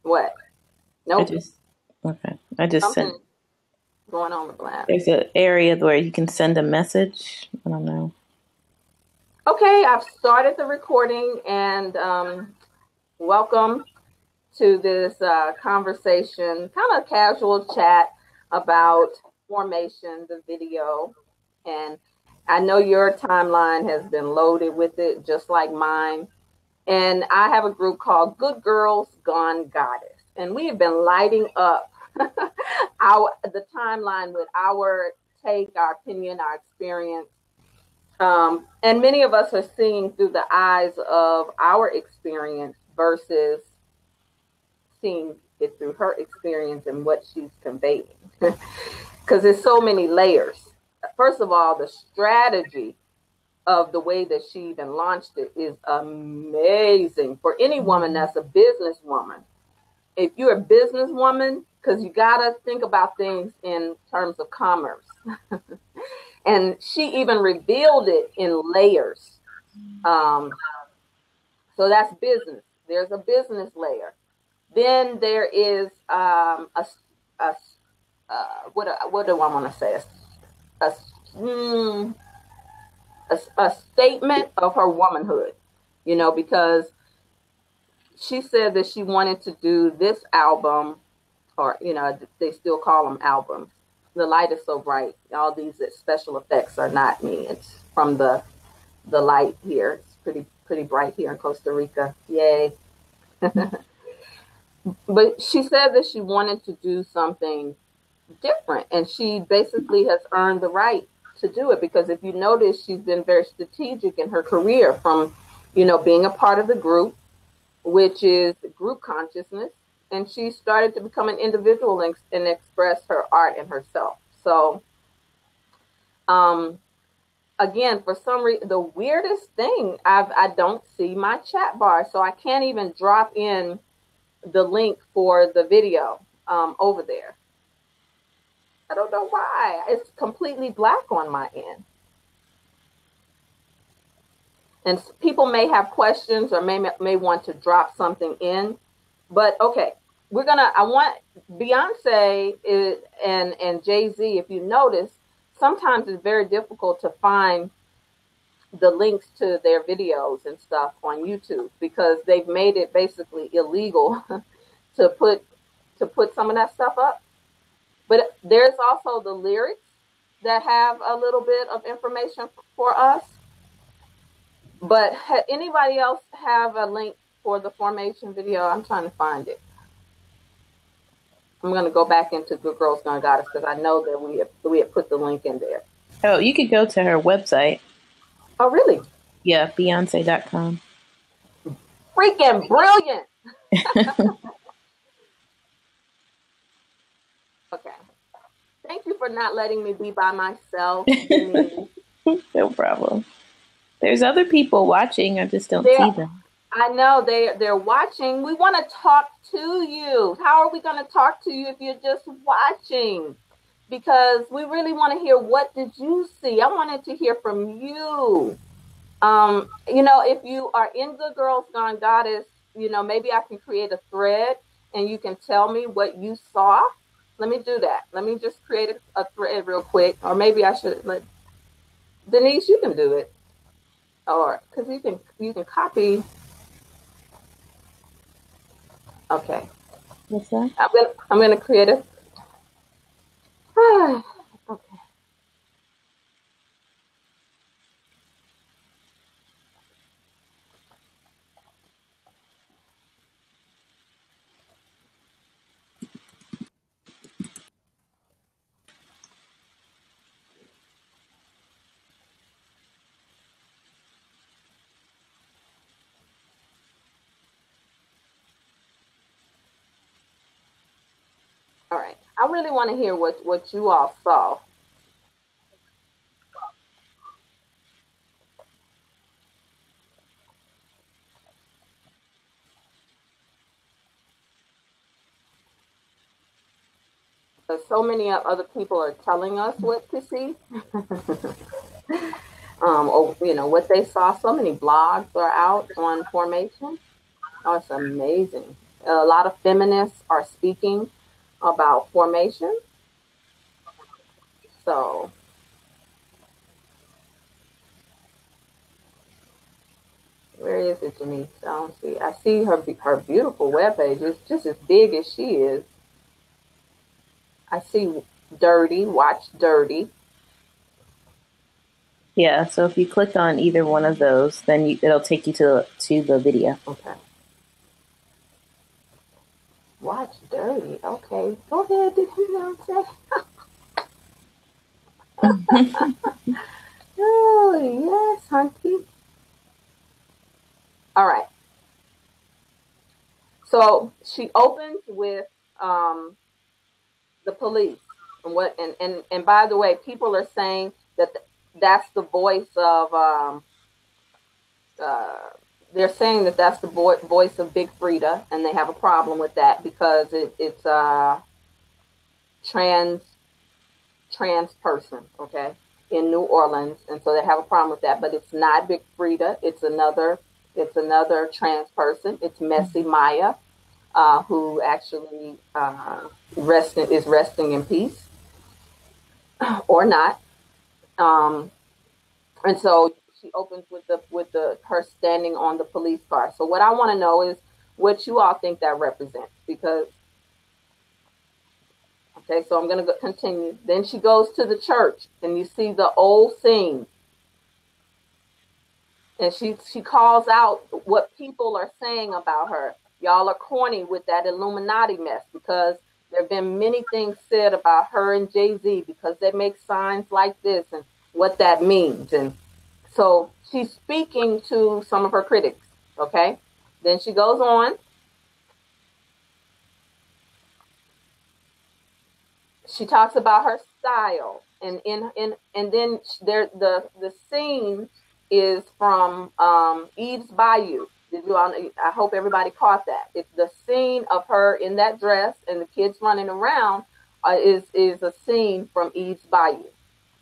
What? I Nope. just okay. I just sent. Something going on with that. There's an area where you can send a message. I don't know. Okay, I've started the recording, and welcome to this conversation, kind of casual chat about formation, the video. And I know your timeline has been loaded with it, just like mine. And I have a group called Good Girls Gone Goddess. And we have been lighting up the timeline with our take, our opinion, our experience. And many of us are seeing through the eyes of our experience versus seeing it through her experience and what she's conveying. Because there's so many layers. First of all, the strategy of the way that she even launched it is amazing for any woman that's a businesswoman. If you're a businesswoman, because you got to think about things in terms of commerce. And she even revealed it in layers. So that's business. There's a business layer. Then there is what do I want to say? A statement of her womanhood, because she said that she wanted to do this album, or, they still call them albums. The light is so bright. All these special effects are not me. It's from the light here. It's pretty bright here in Costa Rica. Yay. But she said that she wanted to do something different, and she basically has earned the right to do it, because if you notice, she's been very strategic in her career from, being a part of the group, which is group consciousness, and she started to become an individual and express her art and herself. So, again, for some reason, the weirdest thing, I don't see my chat bar, so I can't even drop in the link for the video over there. I don't know why. It's completely black on my end. And people may have questions or may want to drop something in. But okay, I want Beyonce and Jay-Z, if you notice, sometimes it's very difficult to find the links to their videos and stuff on YouTube, because they've made it basically illegal to put some of that stuff up. But there's also the lyrics that have a little bit of information for us. But anybody else have a link for the formation video? I'm trying to find it. I'm going to go back into Good Girls Gone Goddess, because I know that we have put the link in there. Oh, you could go to her website. Oh, really? Yeah, Beyonce.com. Freaking brilliant. Okay. Thank you for not letting me be by myself. No problem. There's other people watching. I just don't see them. I know they're watching. We want to talk to you. How are we going to talk to you if you're just watching? Because we really want to hear, what did you see? I wanted to hear from you. If you are in Good Girls Gone Goddess, maybe I can create a thread and you can tell me what you saw. Let me do that. Let me just create a thread real quick. Or maybe I should let Denise, you can do it. Or because you can copy. Okay. What's that? I'm gonna create a okay. All right. I really want to hear what you all saw. Because so many other people are telling us what to see. Or what they saw. So many blogs are out on formation. Oh, it's amazing. A lot of feminists are speaking about formation. So where is it, Denise? I don't see. I see her beautiful webpage. It's just as big as she is. I see Dirty. Watch Dirty. Yeah. So if you click on either one of those, then it'll take you to the video. Okay. Watch Dirty. Okay. Go ahead, Beyonce. Oh yes, hunky. All right. So she opens with the police, and by the way, people are saying that that's the voice of they're saying that that's the voice of Big Frida, and they have a problem with that because it's trans person, okay, in New Orleans, and so they have a problem with that. But it's not Big Frida; it's another trans person. It's Messy Maya, who actually is resting in peace, or not. And so she opens with her standing on the police car. So what I want to know is what you all think that represents, because okay, so I'm going to continue. Then she goes to the church, and you see the old scene, and she calls out what people are saying about her. Y'all are corny with that Illuminati mess, because there have been many things said about her and Jay-Z because they make signs like this and what that means. And so she's speaking to some of her critics, okay? Then she goes on. She talks about her style, and then the scene is from Eve's Bayou. I hope everybody caught that. It's the scene of her in that dress and the kids running around is a scene from Eve's Bayou.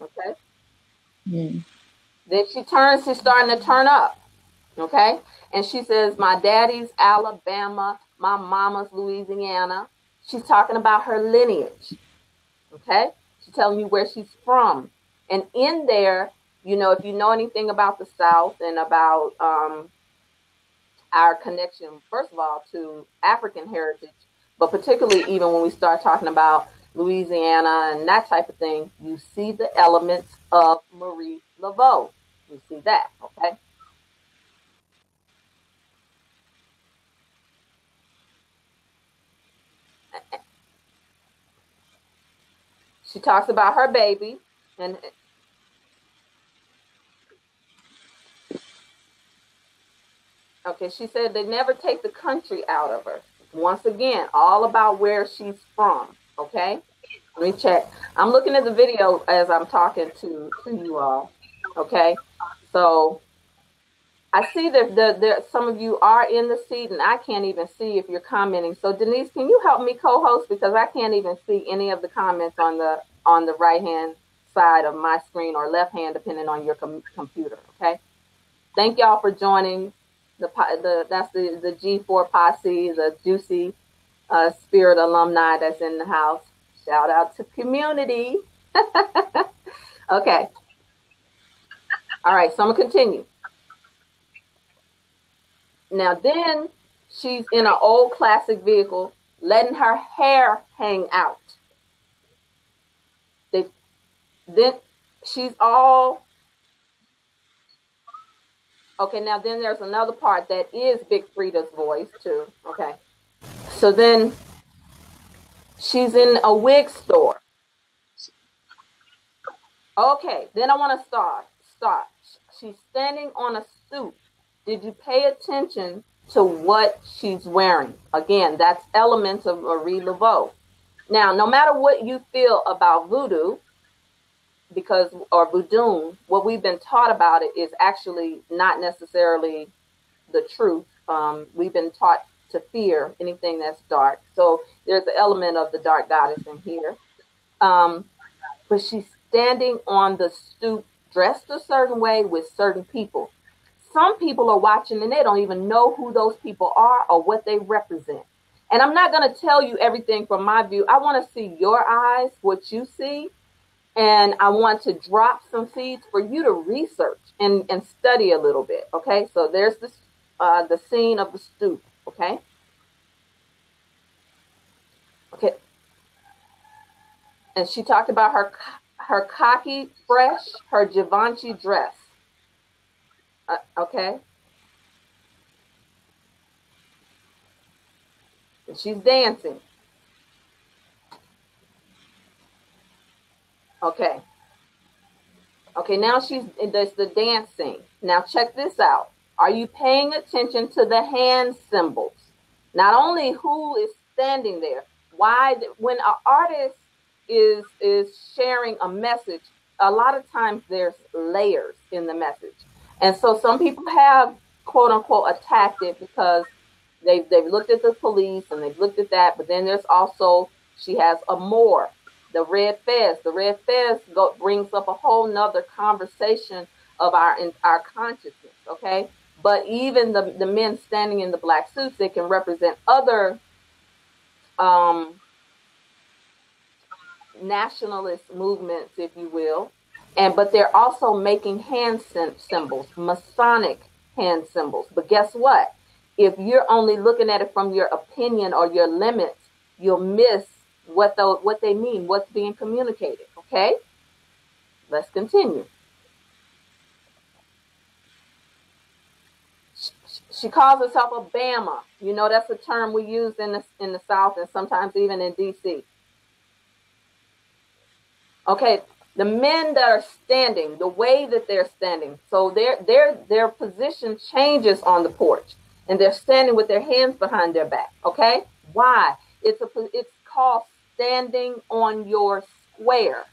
Okay. Mm. Then she's starting to turn up. Okay. And she says, my daddy's Alabama, my mama's Louisiana. She's talking about her lineage. Okay. She's telling you where she's from. And in there, if you know anything about the South and about our connection, first of all, to African heritage, but particularly even when we start talking about Louisiana and that type of thing, you see the elements of Marie Laveau. You see that, okay? She talks about her baby, and okay, she said they never take the country out of her. Once again, all about where she's from, okay? Let me check. I'm looking at the video as I'm talking to you all, okay? So I see that there some of you are in the seat, and I can't even see if you're commenting. So Denise, can you help me co-host, because I can't even see any of the comments on the right-hand side of my screen, or left hand, depending on your computer, okay? Thank y'all for joining. That's the G4 posse, the Juicy Spirit alumni that's in the house. Shout out to community. Okay. All right, so I'm gonna continue. Now then, she's in an old classic vehicle, letting her hair hang out. Then she's all okay. Now then, there's another part that is Big Frida's voice too. Okay, so then she's in a wig store. Okay, then I want to start. She's standing on a stoop. Did you pay attention to what she's wearing? Again, that's elements of Marie Laveau. Now, no matter what you feel about voodoo, or voodoo, what we've been taught about it is actually not necessarily the truth. We've been taught to fear anything that's dark. So there's the element of the dark goddess in here. But she's standing on the stoop, dressed a certain way with certain people. Some people are watching and they don't even know who those people are or what they represent. And I'm not going to tell you everything from my view. I want to see your eyes, what you see. And I want to drop some seeds for you to research and study a little bit. Okay, so there's this the scene of the stoop. Okay. Okay. And she talked about her cocky, fresh, her Givenchy dress. Okay. And she's dancing. Okay. Okay, now there's the dancing. Now check this out. Are you paying attention to the hand symbols? Not only who is standing there, when an artist is sharing a message, a lot of times there's layers in the message. And so some people have quote unquote attacked it because they've looked at the police and they've looked at that, but then there's also, she has a more. The red fez brings up a whole nother conversation of our consciousness, okay? But even the men standing in the black suits, they can represent other nationalist movements, if you will. But they're also making hand symbols, Masonic hand symbols. But guess what? If you're only looking at it from your opinion or your limits, you'll miss what they mean, what's being communicated. Okay, let's continue. She calls herself a Bama. You know, that's a term we use in the South and sometimes even in DC. Okay, the men that are standing, the way that they're standing, so their position changes on the porch, and they're standing with their hands behind their back. Okay, why? It's called standing on your square.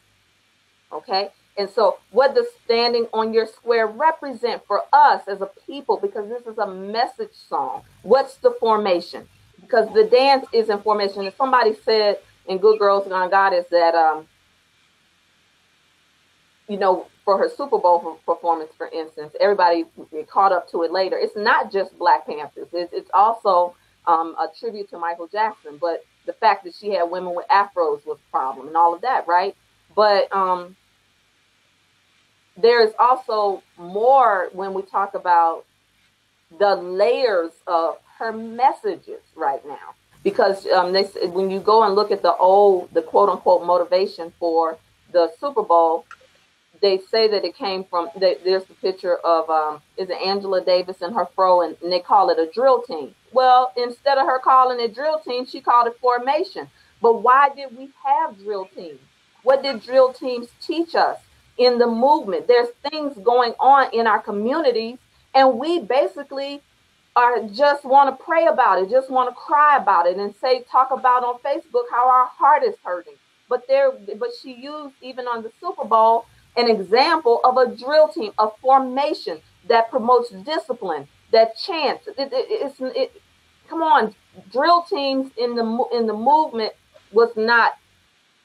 Okay, and so what does standing on your square represent for us as a people? Because this is a message song. What's the formation? Because the dance is in formation. And somebody said in Good Girls Gone Goddess that you know, for her Super Bowl performance, for instance, everybody caught up to it later. It's not just Black Panthers. It's also a tribute to Michael Jackson. But the fact that she had women with afros was a problem and all of that, right? But there's also more when we talk about the layers of her messages right now. Because when you go and look at the quote unquote motivation for the Super Bowl, they say that it came from, there's the picture of, is it Angela Davis and her fro, and they call it a drill team. Well, instead of her calling it drill team, she called it formation. But why did we have drill teams? What did drill teams teach us in the movement? There's things going on in our communities, and we basically just want to pray about it, just want to cry about it, and talk about on Facebook how our heart is hurting. But she used, even on the Super Bowl, an example of a drill team, a formation that promotes discipline, that chants. Come on, drill teams in the movement was not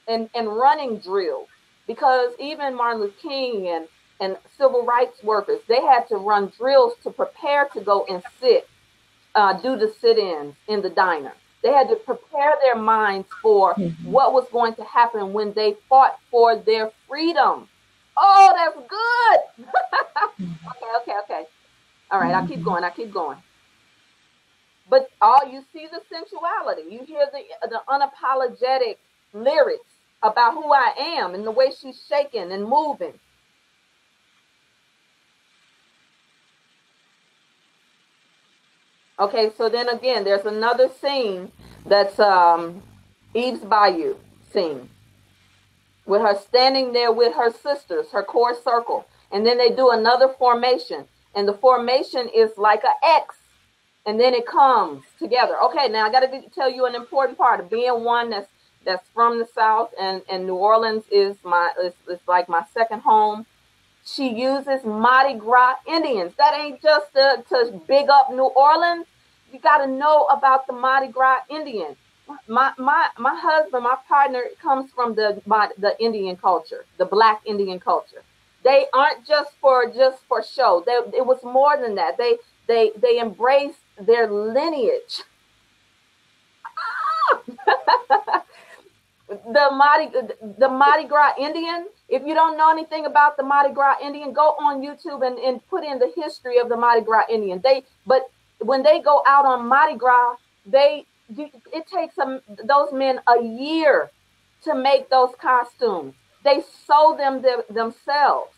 and running drills, because even Martin Luther King and civil rights workers, they had to run drills to prepare to go and do the sit-ins in the diner. They had to prepare their minds for what was going to happen when they fought for their freedom. Oh, that's good. Okay. All right, I'll keep going. But you see the sensuality. You hear the unapologetic lyrics about who I am and the way she's shaking and moving. Okay, so then again, there's another scene that's Eve's Bayou scene, with her standing there with her sisters, her core circle. And then they do another formation. And the formation is like an X. And then it comes together. Okay, now I got to tell you an important part of being one that's from the South, and New Orleans is like my second home. She uses Mardi Gras Indians. That ain't just to big up New Orleans. You got to know about the Mardi Gras Indians. My husband, my partner, comes from the Indian culture, the Black Indian culture. They aren't just for show. It was more than that. They embrace their lineage. the Mardi Gras Indian. If you don't know anything about the Mardi Gras Indian, go on YouTube and put in the history of the Mardi Gras Indian. But when they go out on Mardi Gras, it takes those men a year to make those costumes. They sew them themselves.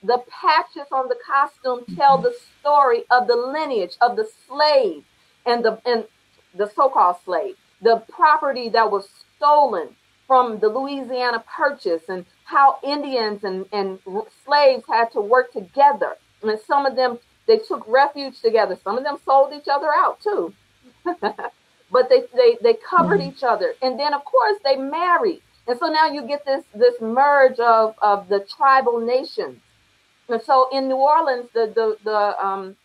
The patches on the costume tell the story of the lineage of the slave and the so-called slave, the property that was stolen from the Louisiana Purchase, and how Indians and slaves had to work together. And some of them, they took refuge together. Some of them sold each other out too. But they covered each other. And then, of course, they married. And so now you get this merge of the tribal nations. And so in New Orleans, the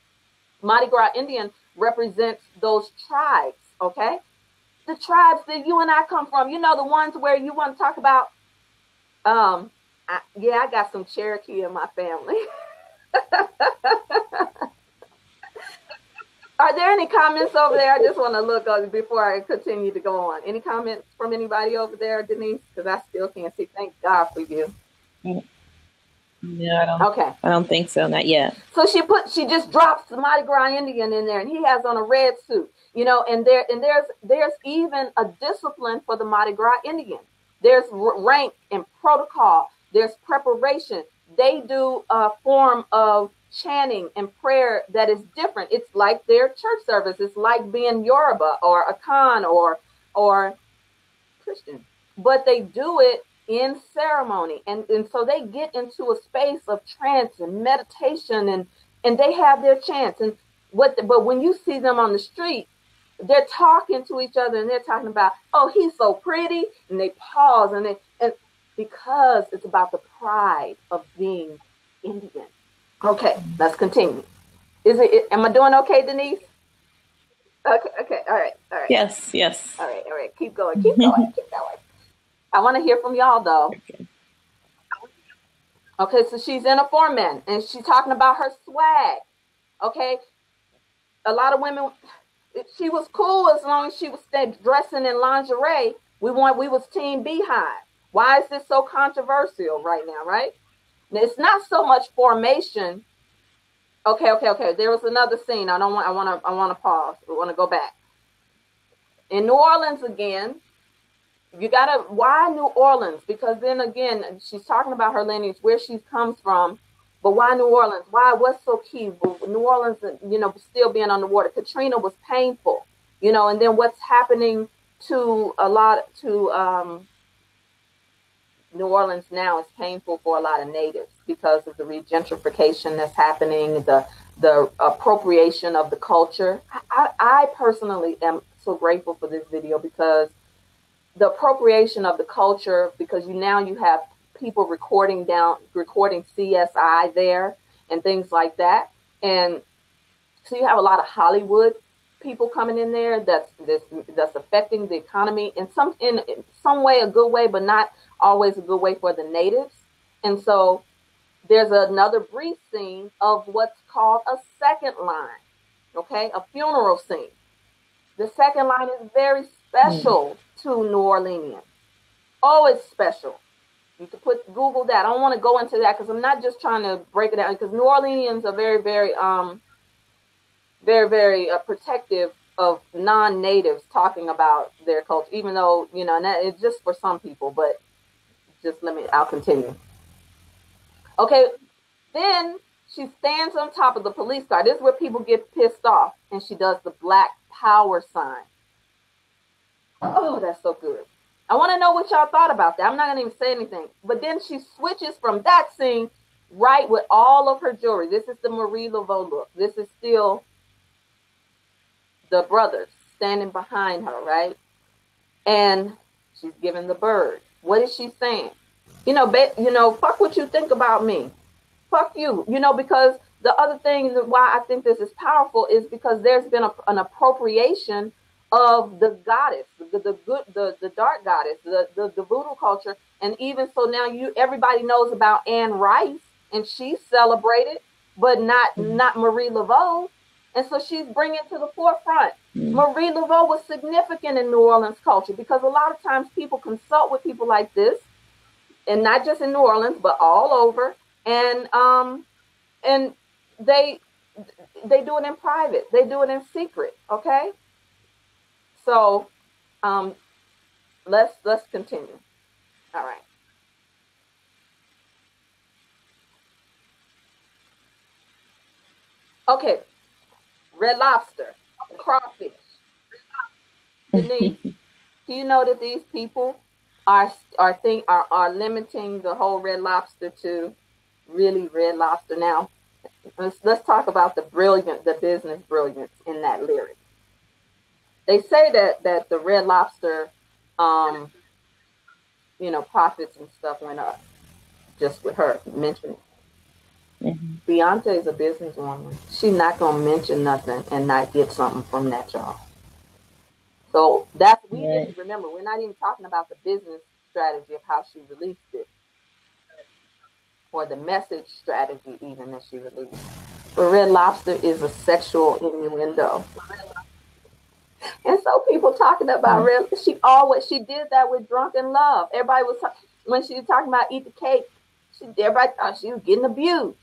Mardi Gras Indian represents those tribes, okay? The tribes that you and I come from, you know, the ones where you want to talk about, I got some Cherokee in my family. Are there any comments over there? I just want to look before I continue to go on. Any comments from anybody over there, Denise? Because I still can't see. Thank God for you. No, I don't. Okay. I don't think so. Not yet. So she just drops the Mardi Gras Indian in there, and he has on a red suit, you know. And there's even a discipline for the Mardi Gras Indian. There's rank and protocol. There's preparation. They do a form of chanting and prayer that is different. It's like their church service. It's like being Yoruba or Akan or Christian, but they do it in ceremony, and so they get into a space of trance and meditation, and they have their chants. And but when you see them on the street, they're talking to each other, and they're talking about, oh, he's so pretty, and they pause, and because it's about the pride of being Indian. Okay, let's continue. Am I doing okay, Denise? Okay, all right. Yes. All right, keep going. I want to hear from y'all, though. Okay, so she's in a foreman, and she's talking about her swag. Okay, a lot of women, she was cool as long as she was dressing in lingerie. We was Team Beehive. Why is this so controversial right now, right? Now, it's not so much formation. Okay. There was another scene. I want to pause. I want to go back. In New Orleans again, why New Orleans? Because then again, she's talking about her lineage, where she comes from, but why New Orleans? Why? What's so key? New Orleans, you know, still being on the water. Katrina was painful, you know, and then what's happening to New Orleans now is painful for a lot of natives because of the regentrification that's happening, the appropriation of the culture. I personally am so grateful for this video, because the appropriation of the culture, because you have people recording CSI there and things like that. And so you have a lot of Hollywood people coming in there that's affecting the economy in some way, a good way, but not always a good way for the natives. And so there's another brief scene of what's called a second line, okay, a funeral scene. The second line is very special to New Orleanians. Oh, it's special. You can Google that. I don't want to go into that because I'm not just trying to break it down, because New Orleanians are very, very, very, very protective of non-natives talking about their culture, even though, you know, and that it's just for some people, but I'll continue. Okay, then she stands on top of the police car. This is where people get pissed off, and she does the Black Power sign. Oh, that's so good. I want to know what y'all thought about that. I'm not going to even say anything. But then she switches from that scene right with all of her jewelry. This is the Marie Laveau look. This is still the brothers standing behind her, right? And she's giving the bird. What is she saying? Fuck what you think about me. Fuck you. Because the other thing why I think this is powerful is because there's been an appropriation of the goddess, the dark goddess, the voodoo culture. And even so now everybody knows about Anne Rice, and she's celebrated, but not Marie Laveau. And so she's bringing to the forefront. Marie Laveau was significant in New Orleans culture because a lot of times people consult with people like this, and not just in New Orleans, but all over. And they do it in private. They do it in secret. Okay. So let's continue. All right. Okay. Red Lobster, crawfish. Denise, do you know that these people are limiting the whole Red Lobster to really Red Lobster? Now, let's talk about the business brilliance in that lyric. They say that the Red Lobster, profits and stuff went up just with her mentioning. Beyonce is a businesswoman. She's not gonna mention nothing and not get something from that, y'all. So we didn't remember. We're not even talking about the business strategy of how she released it, or the message strategy even that she released. But Red Lobster is a sexual innuendo, and so people talking about she did that with Drunken Love. Everybody was when she was talking about eat the cake. Everybody thought she was getting abused.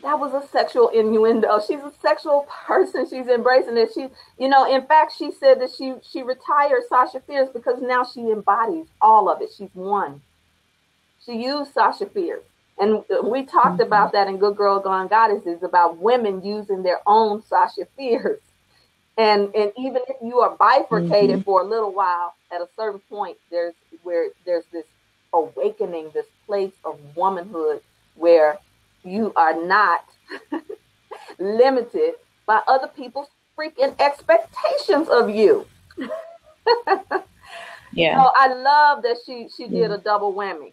That was a sexual innuendo. She's a sexual person. She's embracing it. In fact, she said that she retired Sasha Fierce because now she embodies all of it. She's one. She used Sasha Fierce. And we talked about that in Good Girl Gone Goddesses, about women using their own Sasha Fierce. And even if you are bifurcated for a little while, at a certain point, there's this awakening, this place of womanhood where you are not limited by other people's freaking expectations of you. Yeah. So I love that she did a double whammy.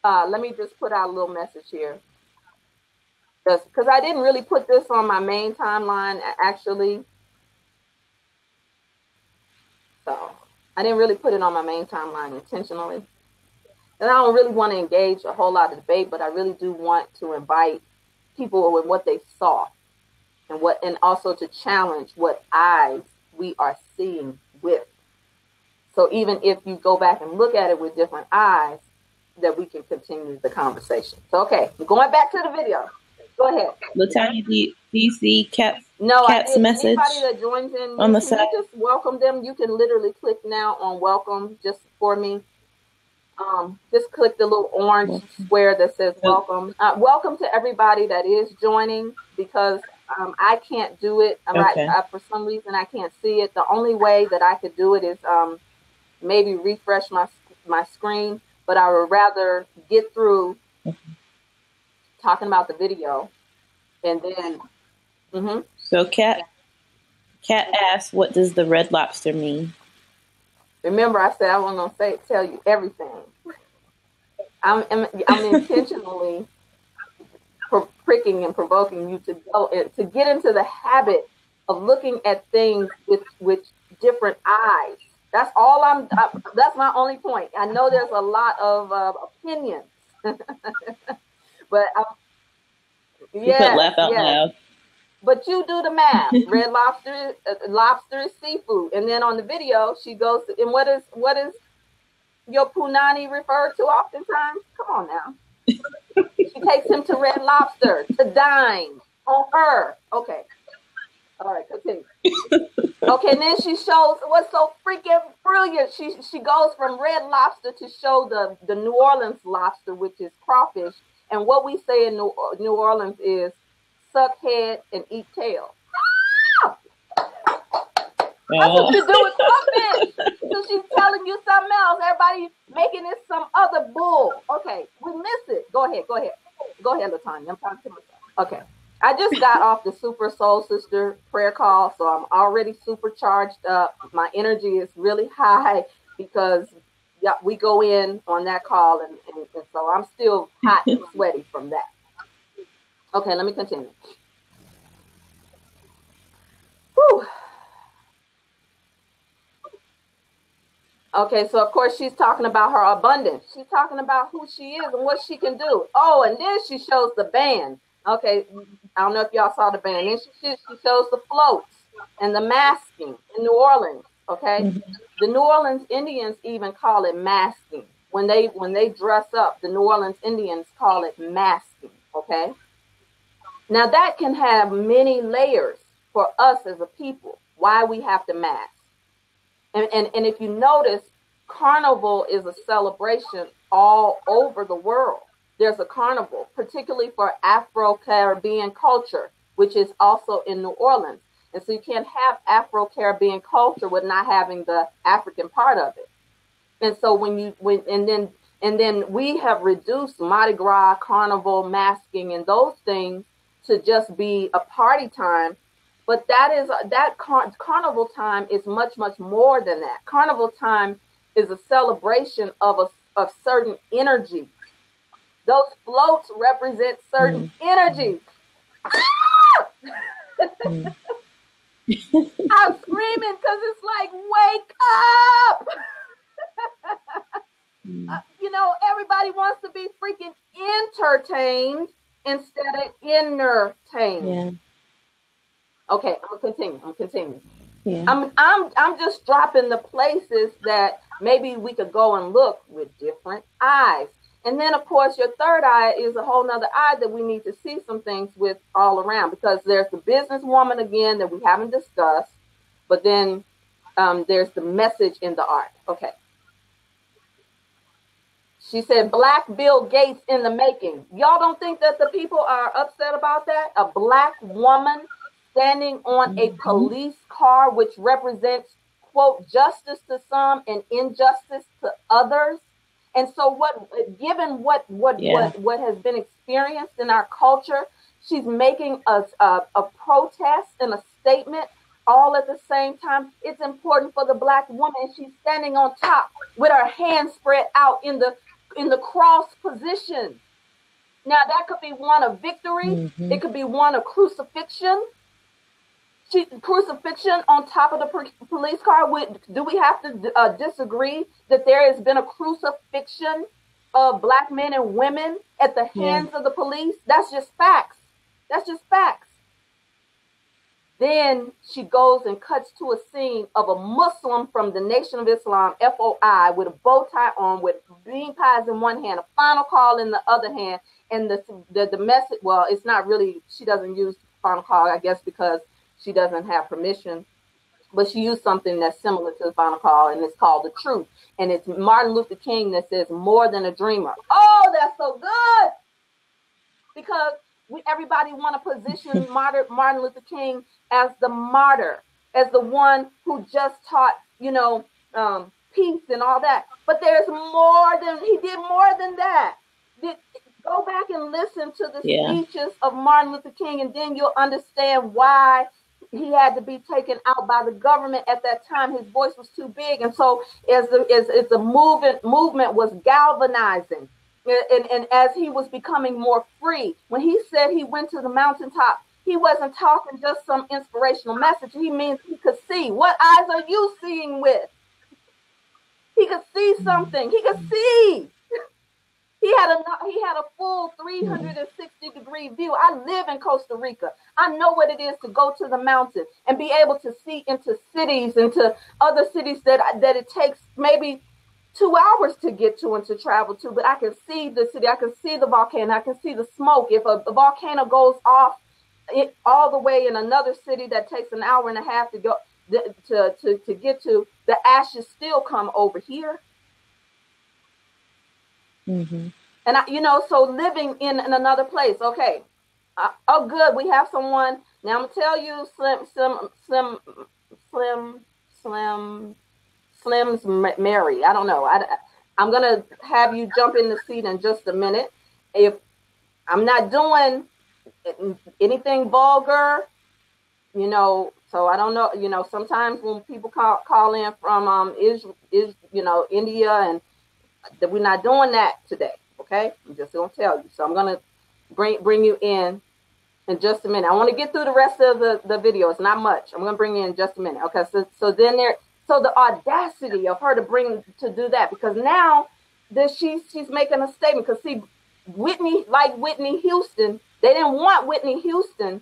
Let me just put out a little message here. Because I didn't really put this on my main timeline, actually. So I didn't really put it on my main timeline intentionally. And I don't really want to engage a whole lot of debate, but I really do want to invite people with what they saw and also to challenge what eyes we are seeing with. So even if you go back and look at it with different eyes, that we can continue the conversation. So, okay, going back to the video. Go ahead. Latanya, do you see Cat's message? Anybody that joins in on the side, just welcome them. You can literally click now on welcome just for me. Just click the little orange square that says welcome. Welcome to everybody that is joining, because I can't do it. For some reason, I can't see it. The only way that I could do it is maybe refresh my screen, but I would rather get through talking about the video and then. So Kat asked, what does the Red Lobster mean? Remember, I said I wasn't going to tell you everything. I'm intentionally pricking and provoking you to go to get into the habit of looking at things with different eyes. That's all that's my only point. I know there's a lot of opinions, but laugh out loud. But you do the math. Red lobster is seafood, and then on the video she goes to, and what is your punani referred to oftentimes? Come on now. She takes him to Red Lobster to dine on her. Okay. All right, continue. Okay, and then she shows what's so freaking brilliant. She goes from Red Lobster to show the New Orleans lobster, which is crawfish. And what we say in New Orleans is suck head and eat tail. That's what you do with crawfish. So she's telling you something else. Everybody making it some other bull. Okay, we miss it. Go ahead, Latanya. I'm talking to myself. Okay. I just got off the Super Soul Sister prayer call, so I'm already super charged up. My energy is really high because we go in on that call, and so I'm still hot and sweaty from that. Okay, let me continue. Whew. Okay, so of course she's talking about her abundance. She's talking about who she is and what she can do. Oh, and then she shows the band. Okay, I don't know if y'all saw the band. Then she shows the floats and the masking in New Orleans. Okay, mm-hmm. The New Orleans Indians even call it masking. When they dress up, the New Orleans Indians call it masking. Okay, now that can have many layers for us as a people. Why we have to mask. And if you notice, Carnival is a celebration all over the world. There's a carnival, particularly for Afro-Caribbean culture, which is also in New Orleans. And so you can't have Afro-Caribbean culture with not having the African part of it. And so and then we have reduced Mardi Gras, Carnival, masking, and those things to just be a party time. But carnival time is much, much more than that. Carnival time is a celebration of certain energy. Those floats represent certain energy. I'm screaming because it's like, wake up! Everybody wants to be freaking entertained instead of entertained. Yeah. Okay, I'm continuing. Yeah. I'm just dropping the places that maybe we could go and look with different eyes. And then, of course, your third eye is a whole nother eye that we need to see some things with all around, because there's the businesswoman again that we haven't discussed, but then there's the message in the art. Okay. She said, Black Bill Gates in the making. Y'all don't think that the people are upset about that? A Black woman standing on a police car, which represents, quote, justice to some and injustice to others. And so given what has been experienced in our culture, she's making a protest and a statement all at the same time. It's important for the Black woman. She's standing on top with her hands spread out in the cross position. Now that could be one of victory. Mm-hmm. It could be one of crucifixion. Crucifixion on top of the police car. Do we have to disagree that there has been a crucifixion of Black men and women at the hands of the police? That's just facts. Then she goes and cuts to a scene of a Muslim from the Nation of Islam, FOI, with a bow tie on, with bean pies in one hand, a final call in the other hand, and the message. Well, it's not really. She doesn't use final call, I guess, because she doesn't have permission, but she used something that's similar to the final call, and it's called The Truth. And it's Martin Luther King that says, more than a dreamer. Oh, that's so good! Because everybody want to position Martin Luther King as the martyr, as the one who just taught, peace and all that. But there's he did more than that. Go back and listen to the speeches of Martin Luther King, and then you'll understand why he had to be taken out by the government at that time. His voice was too big. And so as the movement was galvanizing, and as he was becoming more free, when he said he went to the mountaintop, he wasn't talking just some inspirational message. He means he could see. What eyes are you seeing with? He could see something. He could see. He had a full 360-degree view. I live in Costa Rica. I know what it is to go to the mountain and be able to see into cities, into other cities that it takes maybe 2 hours to get to and to travel to. But I can see the city. I can see the volcano. I can see the smoke. If a volcano goes off all the way in another city that takes an hour and a half to go to get to, the ashes still come over here. Mm-hmm. And so living in another place. Okay. Good. We have someone. Now I'm gonna tell you, Slim's Mary. I don't know. I'm gonna have you jump in the seat in just a minute. If I'm not doing anything vulgar, so I don't know. Sometimes when people call in from India, and that we're not doing that today. Okay, I'm just gonna tell you. So I'm gonna bring you in just a minute. I want to get through the rest of the video. It's not much. I'm gonna bring you in just a minute. Okay, so then So the audacity of her to do that, because now that she's making a statement. Because see, Whitney Houston, they didn't want Whitney Houston.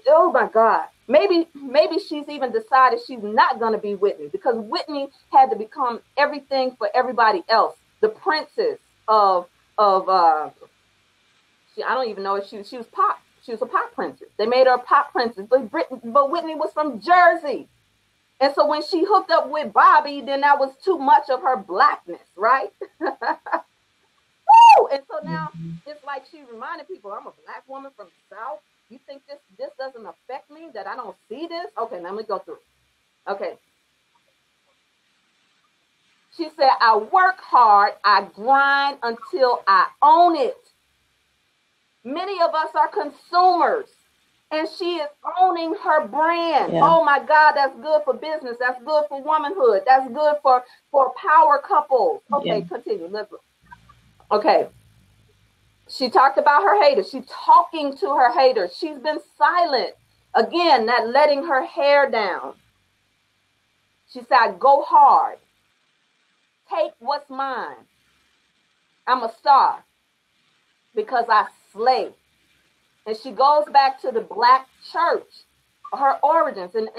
Oh my God. Maybe she's even decided she's not going to be Whitney, because Whitney had to become everything for everybody else. The princess of I don't even know if she was pop. She was a pop princess. They made her a pop princess, but Whitney was from Jersey. And so when she hooked up with Bobby, then that was too much of her blackness, right? Woo! And so now it's like she reminded people, I'm a black woman from the South. You think this doesn't affect me, that I don't see this? Okay, now let me go through. Okay. She said, I work hard, I grind until I own it. Many of us are consumers. And she is owning her brand. Yeah. Oh my God, that's good for business. That's good for womanhood. That's good for power couples. Okay, continue. Okay. She talked about her haters. She's talking to her haters. She's been silent. Again, not letting her hair down. She said, go hard. Take what's mine. I'm a star because I slay. And she goes back to the black church, her origins. And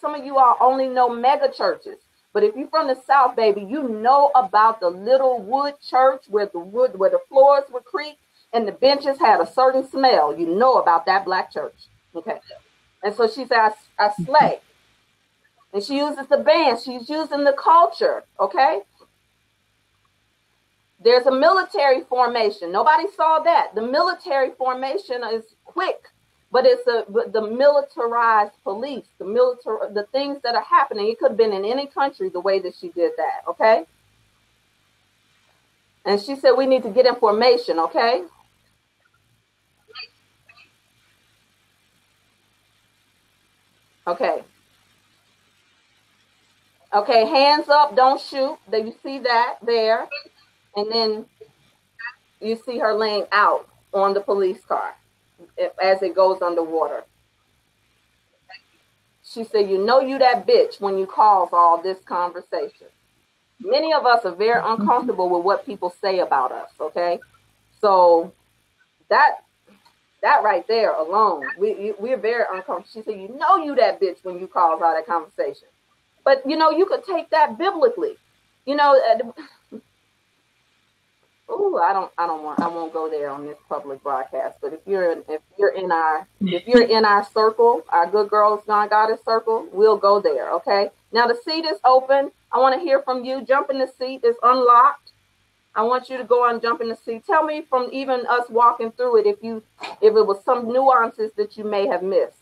some of you all only know mega churches. But if you're from the South, baby, you know about the little wood church where the floors were creaked and the benches had a certain smell. You know about that black church. Okay. And so she said, I slay. And she uses the band. She's using the culture. Okay. There's a military formation. Nobody saw that. The military formation is quick, but it's the militarized police, the things that are happening. It could have been in any country the way that she did that, okay? And she said we need to get in formation, okay? Okay. Okay, hands up, don't shoot. Do you see that there? And then you see her laying out on the police car as it goes underwater. She said, you know you that bitch when you cause all this conversation. Many of us are very uncomfortable with what people say about us, okay? So that right there alone, we're very uncomfortable. She said, you know you that bitch when you cause all that conversation. But, you know, you could take that biblically. You know, I won't go there on this public broadcast. But if you're in our circle, our Good Girls Gone Goddess circle, we'll go there. Okay. Now the seat is open. I want to hear from you. Jump in the seat. It's unlocked. I want you to go and jump in the seat. Tell me from even us walking through it if it was some nuances that you may have missed.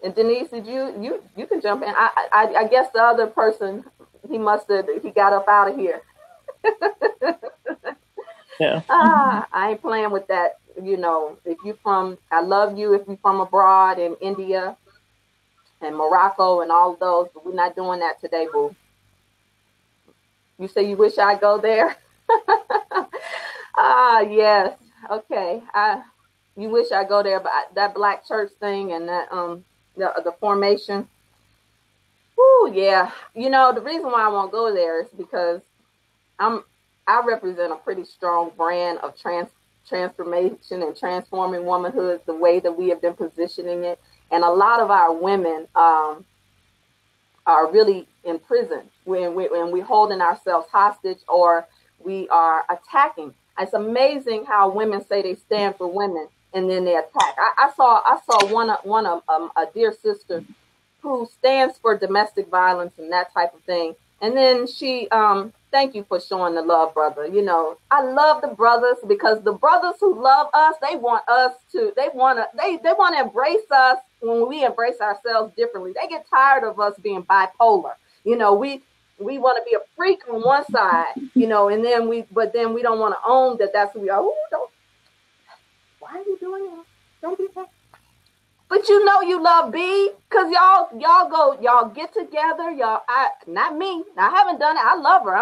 And Denise, did you can jump in. I guess the other person, he got up out of here. Yeah. I ain't playing with that. You know, I love you if you're from abroad in India and Morocco and all of those, but we're not doing that today, boo. You say you wish I'd go there? Yes. Okay. You wish I'd go there, but that black church thing and that the formation. Whoo, yeah. You know, the reason why I won't go there is because I represent a pretty strong brand of transformation and transforming womanhood, the way that we have been positioning it. And a lot of our women are really in prison when we're holding ourselves hostage or we are attacking. It's amazing how women say they stand for women and then they attack. I saw one a dear sister who stands for domestic violence and that type of thing. And then she, thank you for showing the love, brother. You know, I love the brothers because the brothers who love us, they want to embrace us when we embrace ourselves differently. They get tired of us being bipolar. You know, we want to be a freak on one side, you know, and then we don't want to own that that's who we are. Ooh, why are you doing that? Don't be that. But you know you love B, because y'all get together, not me. I haven't done it. I love her.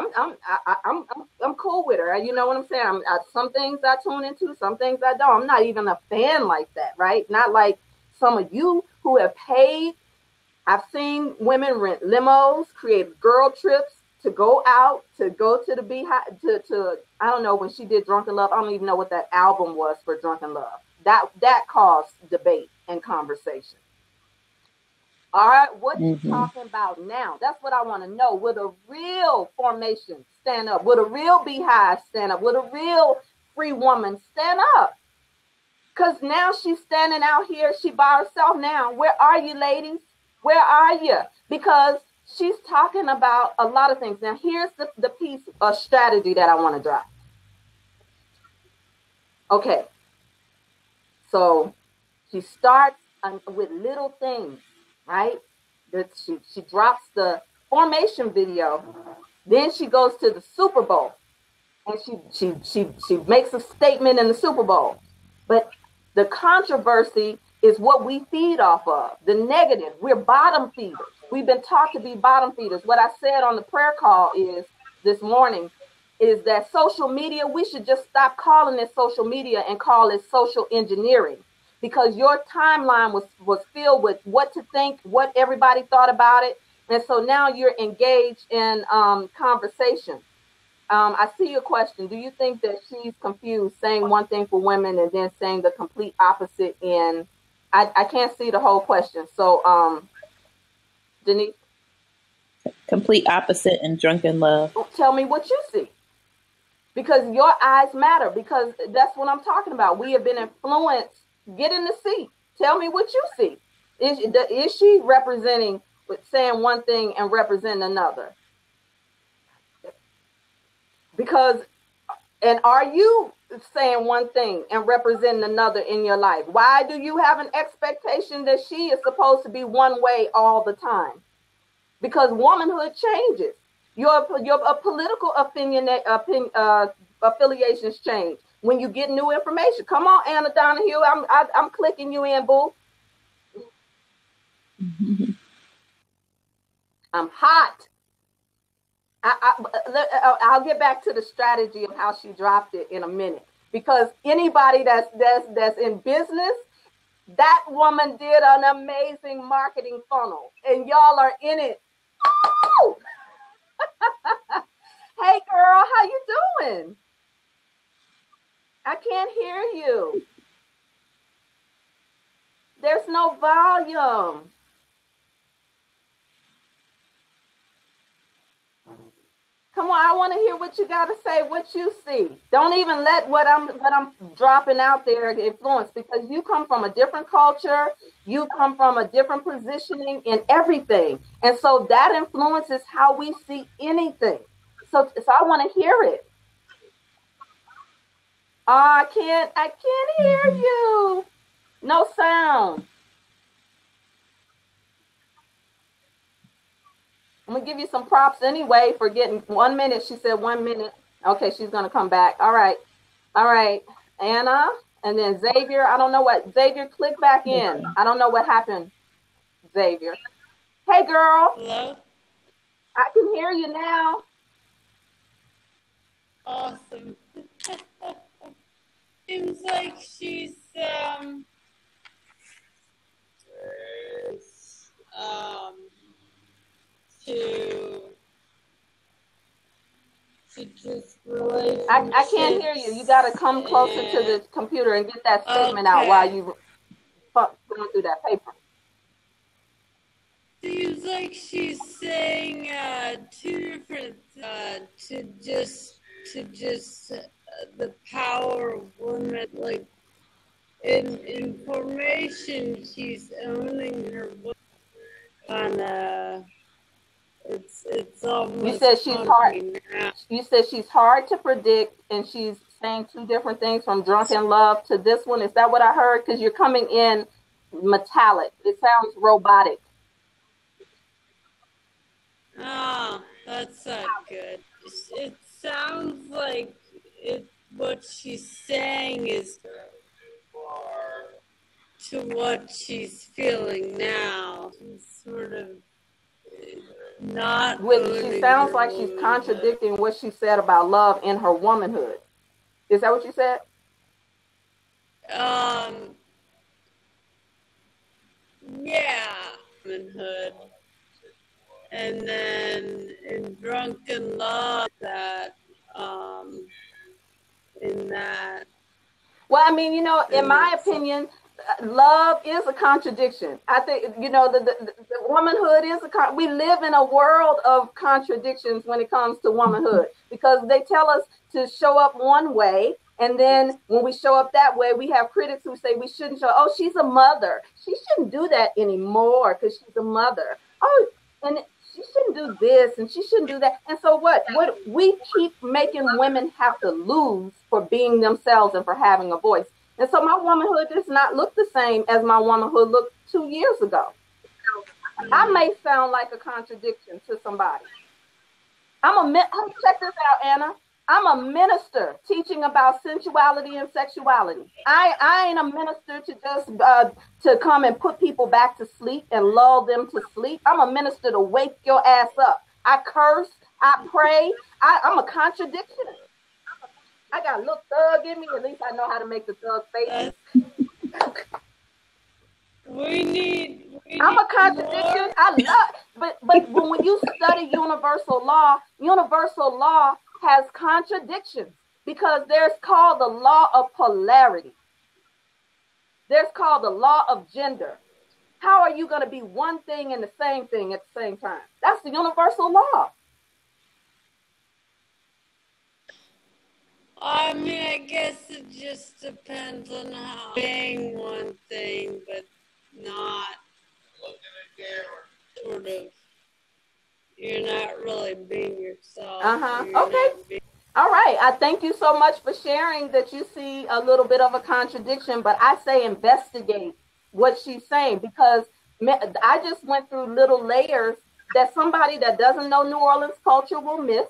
I'm cool with her. You know what I'm saying? Some things I tune into, some things I don't. I'm not even a fan like that, right? Not like some of you who have paid I've seen women rent limos, create girl trips to go out, to go to the beehive, to I don't know, when she did Drunken Love, I don't even know what that album was for Drunken Love. That caused debate and conversation. All right, what you talking about now? That's what I want to know. Will a real formation stand up? Will a real beehive stand up? Will a real free woman stand up? Because now she's standing out here, she by herself now. Where are you, ladies? Where are you? Because she's talking about a lot of things. Now, here's the piece of strategy that I want to drop. Okay. So she starts with little things, right? She drops the formation video. Then she goes to the Super Bowl. And she makes a statement in the Super Bowl. But the controversy is what we feed off of, the negative. We're bottom feeders. We've been taught to be bottom feeders. What I said on the prayer call is this morning is that social media, we should just stop calling it social media and call it social engineering, because your timeline was filled with what to think, what everybody thought about it. And so now you're engaged in conversation. I see your question. Do you think that she's confused, saying one thing for women and then saying the complete opposite in, I can't see the whole question. So, Denise? Complete opposite in Drunken Love. Tell me what you see. Because your eyes matter, because that's what I'm talking about. We have been influenced. Get in the seat. Tell me what you see. Is she representing, saying one thing and representing another? Because, and are you saying one thing and representing another in your life? Why do you have an expectation that she is supposed to be one way all the time? Because womanhood changes. Your political affiliations change when you get new information. Come on, Anna Donahue, I'm clicking you in, boo. I'm hot. I'll get back to the strategy of how she dropped it in a minute, because anybody that's in business, that woman did an amazing marketing funnel, and y'all are in it. Oh! Hey girl, how you doing? I can't hear you. There's no volume. Come on, I want to hear what you got to say, what you see. Don't even let what I'm dropping out there influence, because you come from a different culture. You come from a different positioning in everything. And so that influences how we see anything. So I want to hear it. I can't hear you. No sound. I'm going to give you some props anyway for getting 1 minute. She said 1 minute. Okay, she's going to come back. All right. Anna, and then Xavier. I don't know what. Xavier, click back in. I don't know what happened, Xavier. Hey, girl. Hello? I can hear you now. Awesome. Seems like she's to just relate. I can't hear you. You got to come closer to the computer and get that statement out while you going through that paper. Seems like she's saying two different to just the power of women. Like in formation, she's owning her on it's almost. You said she's hard. You said she's hard to predict, and she's saying two different things from Drunken Love to this one. Is that what I heard? Because you're coming in metallic. It sounds robotic. Oh, that's not good. It sounds like what she's saying is to what she's feeling now. She's sort of not. She sounds like she's contradicting what she said about love in her womanhood. Is that what you said? Yeah. womanhood. And then in Drunken Love, that, in that. Well, I mean, in my opinion, love is a contradiction. I think, the womanhood is we live in a world of contradictions when it comes to womanhood, because they tell us to show up one way. And then when we show up that way, we have critics who say we shouldn't show. Oh, she's a mother. She shouldn't do that anymore because she's a mother. Oh, and she shouldn't do this and she shouldn't do that. And so what we keep making women have to lose for being themselves and for having a voice. And so my womanhood does not look the same as my womanhood looked 2 years ago. I may sound like a contradiction to somebody. Check this out, Anna. I'm a minister teaching about sensuality and sexuality. I ain't a minister to just to come and put people back to sleep and lull them to sleep. I'm a minister to wake your ass up. I curse, I pray. I'm a contradiction. I got a little thug in me. At least I know how to make the thug face. I'm a contradiction. I love, but when you study universal law has contradictions, because there's called the law of polarity. There's called the law of gender. How are you going to be one thing and the same thing at the same time? That's the universal law. I mean, I guess it just depends on how being one thing, but not sort of. You're not really being yourself. Okay. All right. I thank you so much for sharing that you see a little bit of a contradiction, but I say investigate what she's saying, because I just went through little layers that somebody that doesn't know New Orleans culture will miss.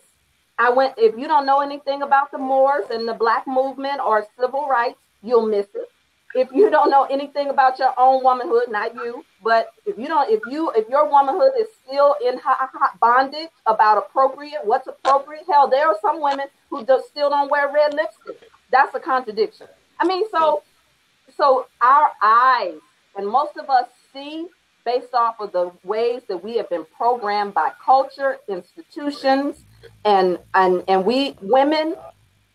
If you don't know anything about the Moors and the Black movement or civil rights, you'll miss it. If you don't know anything about your own womanhood, not you, but if your womanhood is still in hot bondage about what's appropriate, hell, there are some women who still don't wear red lipstick. That's a contradiction. I mean, so our eyes, and most of us see based off of the ways that we have been programmed by culture, institutions, and we women,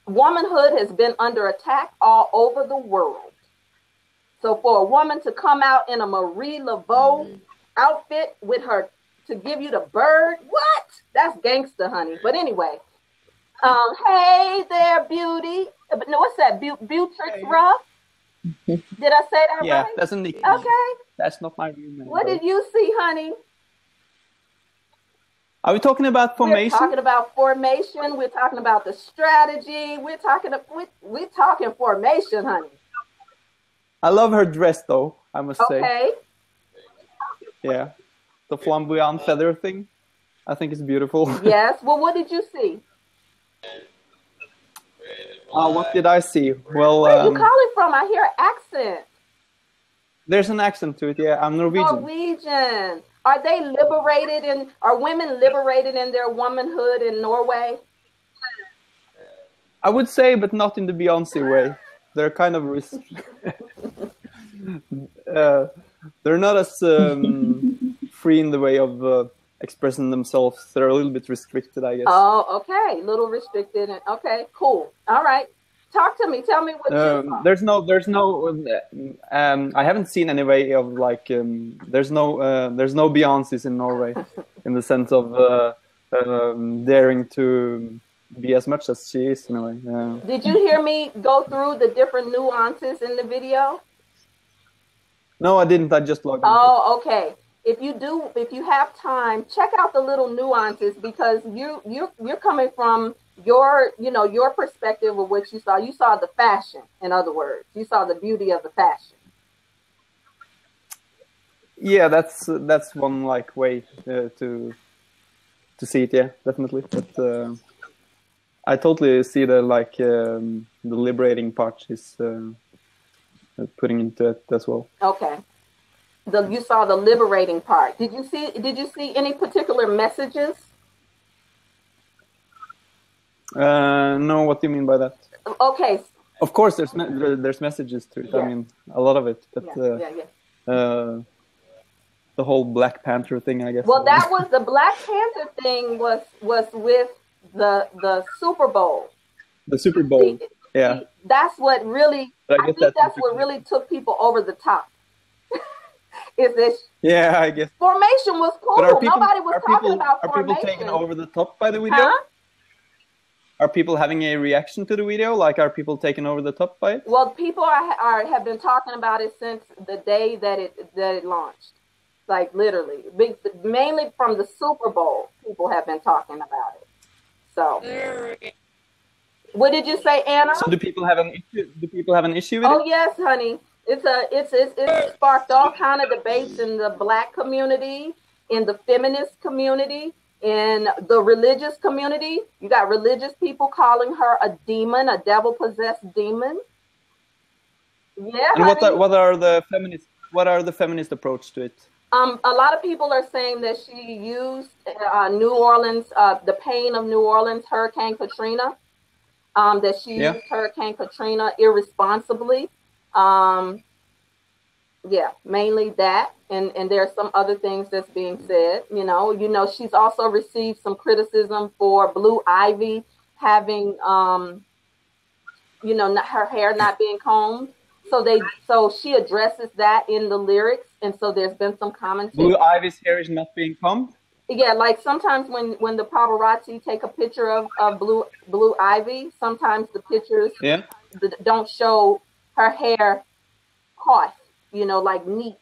womanhood has been under attack all over the world. So for a woman to come out in a Marie Laveau outfit to give you the bird, what? That's gangster, honey. But anyway, hey there, beauty. No, what's that? Beatrix Ruff? Did I say that right? Yeah, that's a nickname. Okay. That's not my real name. What did you see, honey? Are we talking about formation? We're talking about formation. We're talking about the strategy. We're talking formation, honey. I love her dress, though, I must say. Okay. Yeah. The flamboyant feather thing. I think it's beautiful. Yes. Well, what did you see? What did I see? Well, where are you calling from? I hear an accent. There's an accent to it, yeah. I'm Norwegian. Norwegian. Are they liberated are women liberated in their womanhood in Norway? I would say, but not in the Beyonce way. They're kind of they're not as free in the way of expressing themselves. They're a little bit restricted, I guess. Oh, okay. A little restricted. Okay, cool. All right. Talk to me. Tell me what you saw. There's no. I haven't seen any way of like. There's no Beyoncés in Norway, in the sense of daring to be as much as she is in a way. Yeah. Did you hear me go through the different nuances in the video? No, I didn't. I just logged in. Oh, okay. If you have time, check out the little nuances, because you're coming from your perspective of what you saw. You saw the fashion, in other words. You saw the beauty of the fashion. Yeah, that's one like way to see it. Yeah, definitely. But I totally see the liberating part is putting into it as well. Okay. You saw the liberating part. Did you see any particular messages? No, what do you mean by that? Okay. Of course, there's messages to it. Yeah. I mean, a lot of it. But the whole Black Panther thing, I guess. Well, that was the Black Panther thing was with the Super Bowl. The Super Bowl. Yeah. That's what really, I think that's what really took people over the top. Is this? Yeah, I guess. Formation was cool. Nobody was talking about Formation. Are people taken over the top by the video? Huh? Are people having a reaction to the video? Like, are people taken over the top by it? Well, people have been talking about it since the day that it launched. Like, literally. Mainly from the Super Bowl, people have been talking about it. So, what did you say, Anna? So do people have an issue? Do people have an issue with it? Oh yes, honey. It's sparked all kind of debates in the Black community, in the feminist community, in the religious community. You got religious people calling her a demon, a devil-possessed demon. Yeah. And what are the feminist approach to it? A lot of people are saying that she used New Orleans, the pain of New Orleans, Hurricane Katrina. That she used Hurricane Katrina irresponsibly. Mainly that, and there are some other things that's being said. You know, she's also received some criticism for Blue Ivy having, her hair not being combed. So she addresses that in the lyrics, and so there's been some commentary. Blue Ivy's hair is not being combed? Yeah, like sometimes when the paparazzi take a picture of Blue Ivy, sometimes the pictures don't show her hair caught, like neat,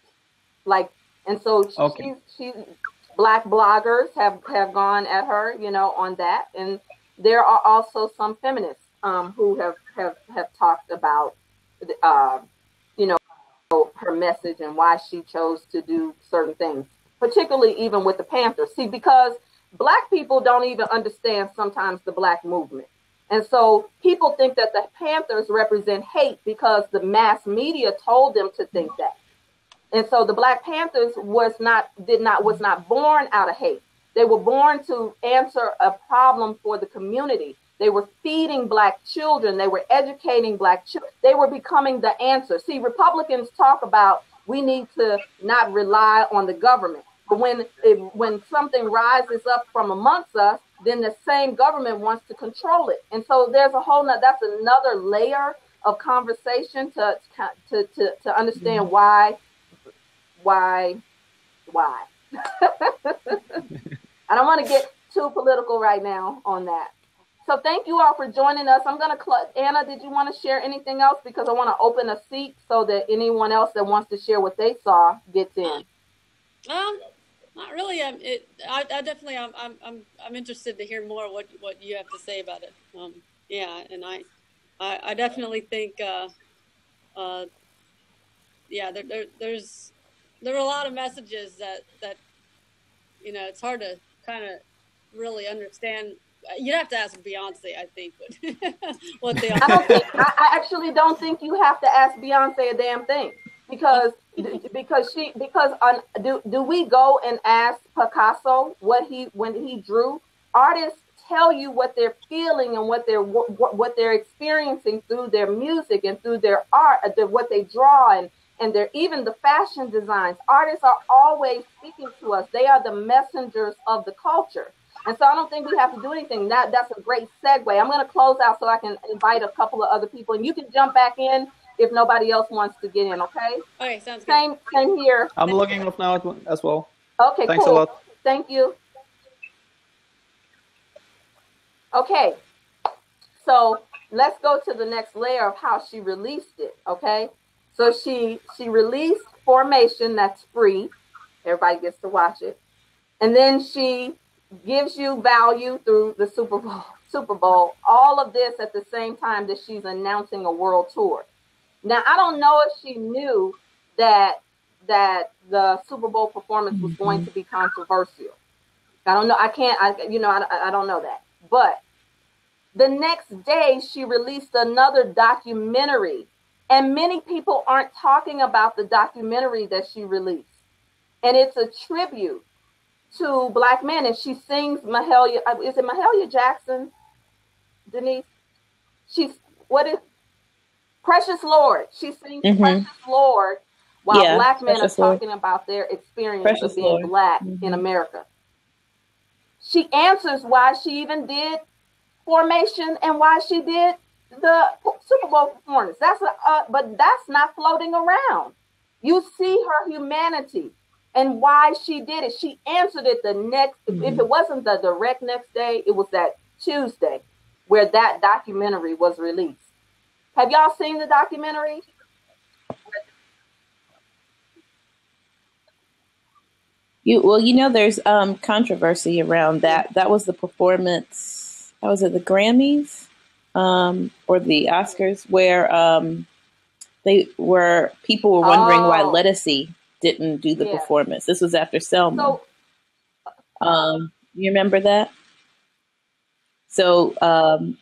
like, and so she's Black bloggers have gone at her, on that, and there are also some feminists who have talked about her message and why she chose to do certain things, particularly even with the Panthers. See, because Black people don't even understand sometimes the Black movement. And so people think that the Panthers represent hate because the mass media told them to think that. And so the Black Panthers was not born out of hate. They were born to answer a problem for the community. They were feeding Black children. They were educating Black children. They were becoming the answer. See, Republicans talk about we need to not rely on the government. But when something rises up from amongst us, then the same government wants to control it. And so there's that's another layer of conversation to understand why. I don't want to get too political right now on that. So thank you all for joining us. I'm going to Anna, did you want to share anything else? Because I want to open a seat so that anyone else that wants to share what they saw gets in. Not really. I'm interested to hear more what you have to say about it. And I definitely think there are a lot of messages that it's hard to kind of really understand. You'd have to ask Beyonce, I think, what they are. I actually don't think you have to ask Beyonce a damn thing, because do we go and ask Picasso when he drew? Artists tell you what they're feeling and what they're experiencing through their music and through their art, what they draw and they're even the fashion designs. Artists are always speaking to us. They are the messengers of the culture. And so I don't think we have to do anything. That's a great segue. I'm going to close out so I can invite a couple of other people, and you can jump back in if nobody else wants to get in, okay? Okay, sounds good. Same here. I'm logging off now as well. Okay, thanks cool. a lot. Thank you. Okay, so let's go to the next layer of how she released it, okay? So she released Formation, that's free. Everybody gets to watch it. And then she gives you value through the Super Bowl, all of this at the same time that she's announcing a world tour. Now, I don't know if she knew that the Super Bowl performance was going to be controversial. I don't know. I don't know that. But the next day, she released another documentary, and many people aren't talking about the documentary that she released. And it's a tribute to Black men, and she sings Mahalia. Is it Mahalia Jackson, Denise? Precious Lord. She sings Precious Lord while Yeah, Black men are Precious Lord. talking about their experience Precious of being Lord. Black in America. She answers why she even did Formation and why she did the Super Bowl performance. But that's not floating around. You see her humanity and why she did it. She answered it the next, if it wasn't the direct next day, it was that Tuesday where that documentary was released. Have y'all seen the documentary? There's controversy around that. That was the performance. Was it the Grammys or the Oscars where people were wondering why Lettucey didn't do the performance. This was after Selma. You remember that? So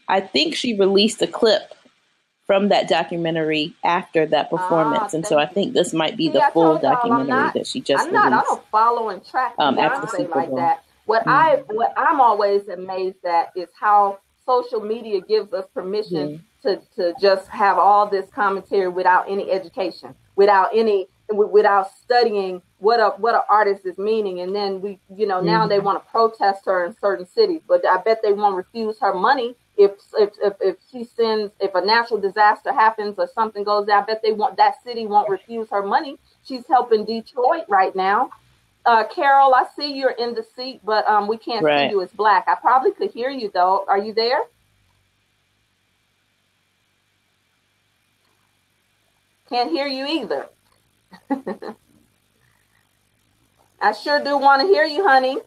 I think she released a clip from that documentary after that performance, and so I think this might be the full documentary that she just released. I don't follow and track Beyonce like that. What I'm always amazed at is how social media gives us permission to just have all this commentary without any education, without studying what an artist is meaning, and then we now they want to protest her in certain cities, but I bet they won't refuse her money if a natural disaster happens or something goes down. I bet that city won't refuse her money. She's helping Detroit right now. Carol, I see you're in the seat, but we can't see you as Black. I probably could hear you though. Are you there? Can't hear you either. I sure do want to hear you, honey.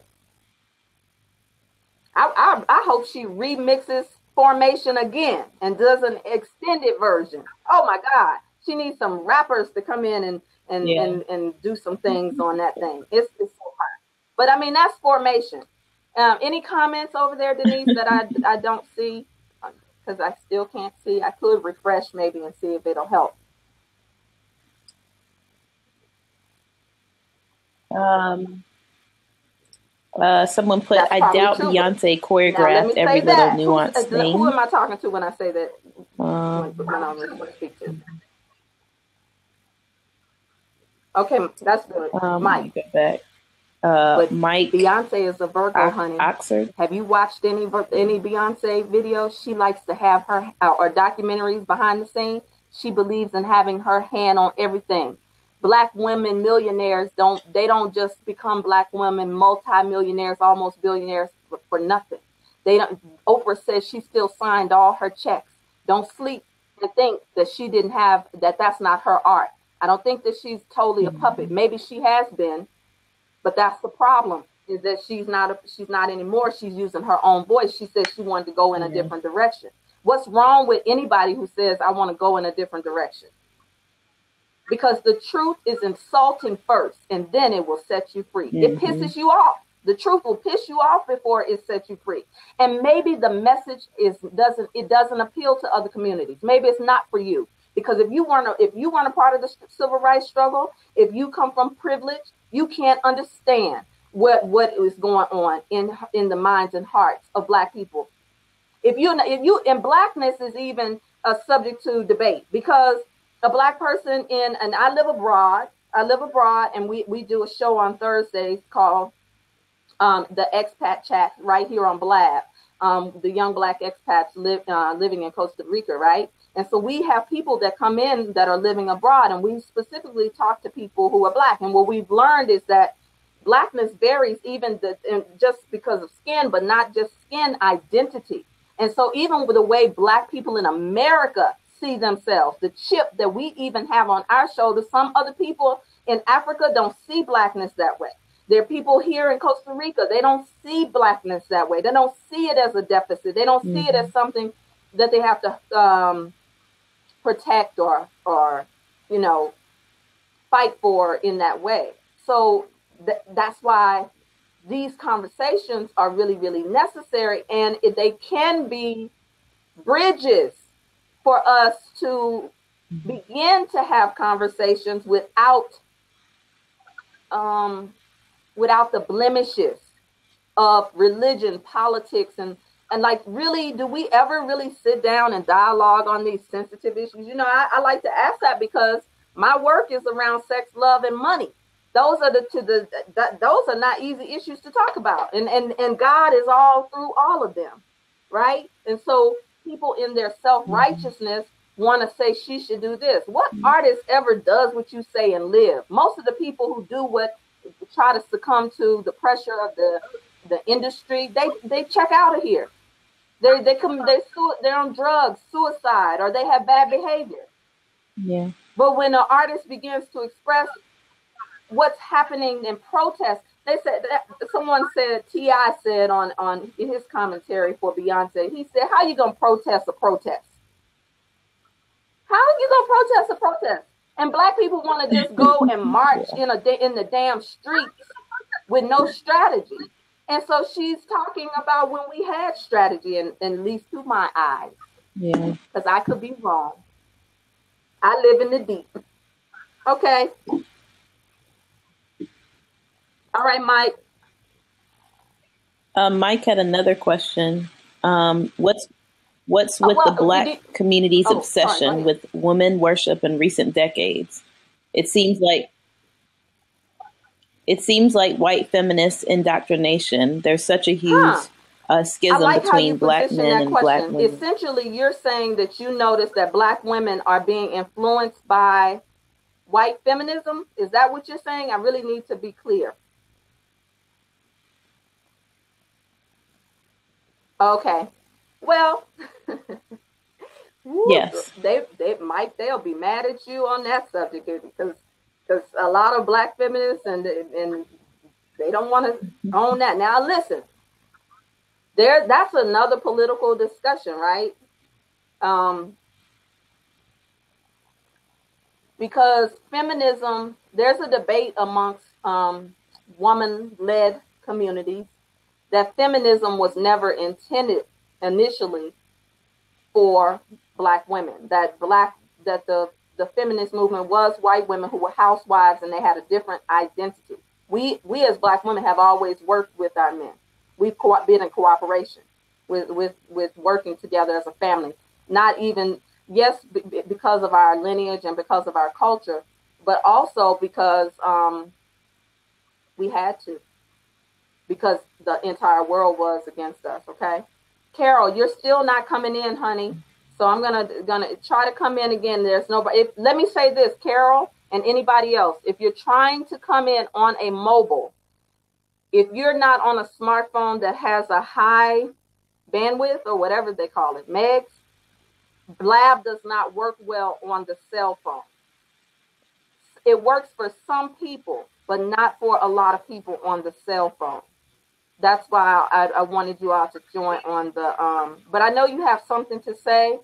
I hope she remixes Formation again and does an extended version. Oh my God. She needs some rappers to come in and do some things on that thing. It's so hard. But I mean, that's Formation. Any comments over there, Denise, that I don't see? Because I still can't see. I could refresh maybe and see if it'll help. Someone put, I doubt Beyonce choreographed every little nuanced thing. Who am I talking to when I say that? When I speak to? Okay, that's good. Mike. Get back. Mike. Beyonce is a Virgo, honey. Oxford. Have you watched any Beyonce videos? She likes to have her or documentaries behind the scenes. She believes in having her hand on everything. Black women millionaires don't just become Black women multimillionaires, almost billionaires for nothing. They don't. Oprah says she still signed all her checks. Don't sleep and think that she didn't have that. That's not her art. I don't think that she's totally a puppet. Maybe she has been, but that's the problem. Is that she's not anymore. She's using her own voice. She says she wanted to go in a different direction. What's wrong with anybody who says I want to go in a different direction? Because the truth is insulting first, and then it will set you free. It pisses you off. The truth will piss you off before it sets you free. And maybe the message doesn't appeal to other communities. Maybe it's not for you. Because if you weren't a part of the civil rights struggle, if you come from privilege, you can't understand what is going on in the minds and hearts of Black people. If you and Blackness is even a subject to debate, because a Black person and I live abroad, and we do a show on Thursdays called the Expat Chat right here on Blab. The young Black expats living in Costa Rica, right? And so we have people that come in that are living abroad, and we specifically talk to people who are Black. And what we've learned is that Blackness varies even just because of skin, but not just skin, identity. And so even with the way Black people in America see themselves, the chip that we even have on our shoulders, some other people in Africa don't see Blackness that way. There are people here in Costa Rica, they don't see Blackness that way. They don't see it as a deficit. They don't see it as something that they have to protect or fight for in that way. So that's why these conversations are really, really necessary, and they can be bridges for us to begin to have conversations without the blemishes of religion, politics, and like, really, do we ever really sit down and dialogue on these sensitive issues? I like to ask that because My work is around sex, love, and money. Those are those are not easy issues to talk about. And God is all through all of them, right? And so people in their self-righteousness want to say she should do this. What artist ever does what you say and live? Most of the people who do what try to succumb to the pressure of the industry, they check out of here. They're on drugs, suicide, or they have bad behavior. Yeah. But when an artist begins to express what's happening in protest, they said that someone said, T.I. said on his commentary for Beyonce, he said, how you gonna protest a protest? How are you gonna protest a protest? And Black people want to just go and march in the damn streets with no strategy. And so she's talking about when we had strategy, and at least to my eyes. Yeah. Because I could be wrong. I live in the deep. Okay. All right, Mike. Mike had another question. What's with the Black community's obsession with woman worship in recent decades? It seems like white feminist indoctrination. There's such a huge schism between Black men and Black women. Essentially, you're saying that you notice that Black women are being influenced by white feminism. Is that what you're saying? I really need to be clear. Okay. Well, yes, they'll be mad at you on that subject because a lot of Black feminists and they don't want to own that. Now listen, that's another political discussion, right? Because feminism, there's a debate amongst woman-led communities that feminism was never intended initially for Black women. That the feminist movement was white women who were housewives and they had a different identity. We as Black women have always worked with our men. We've been in cooperation with working together as a family. Not even, yes, because of our lineage and because of our culture, but also because we had to. Because the entire world was against us, okay? Carol, you're still not coming in, honey. So I'm gonna try to come in again. There's nobody. Let me say this, Carol, and anybody else. If you're trying to come in on a mobile, if you're not on a smartphone that has a high bandwidth or whatever they call it, megs, Blab does not work well on the cell phone. It works for some people, but not for a lot of people on the cell phone. That's why I wanted you all to join on the, but I know you have something to say.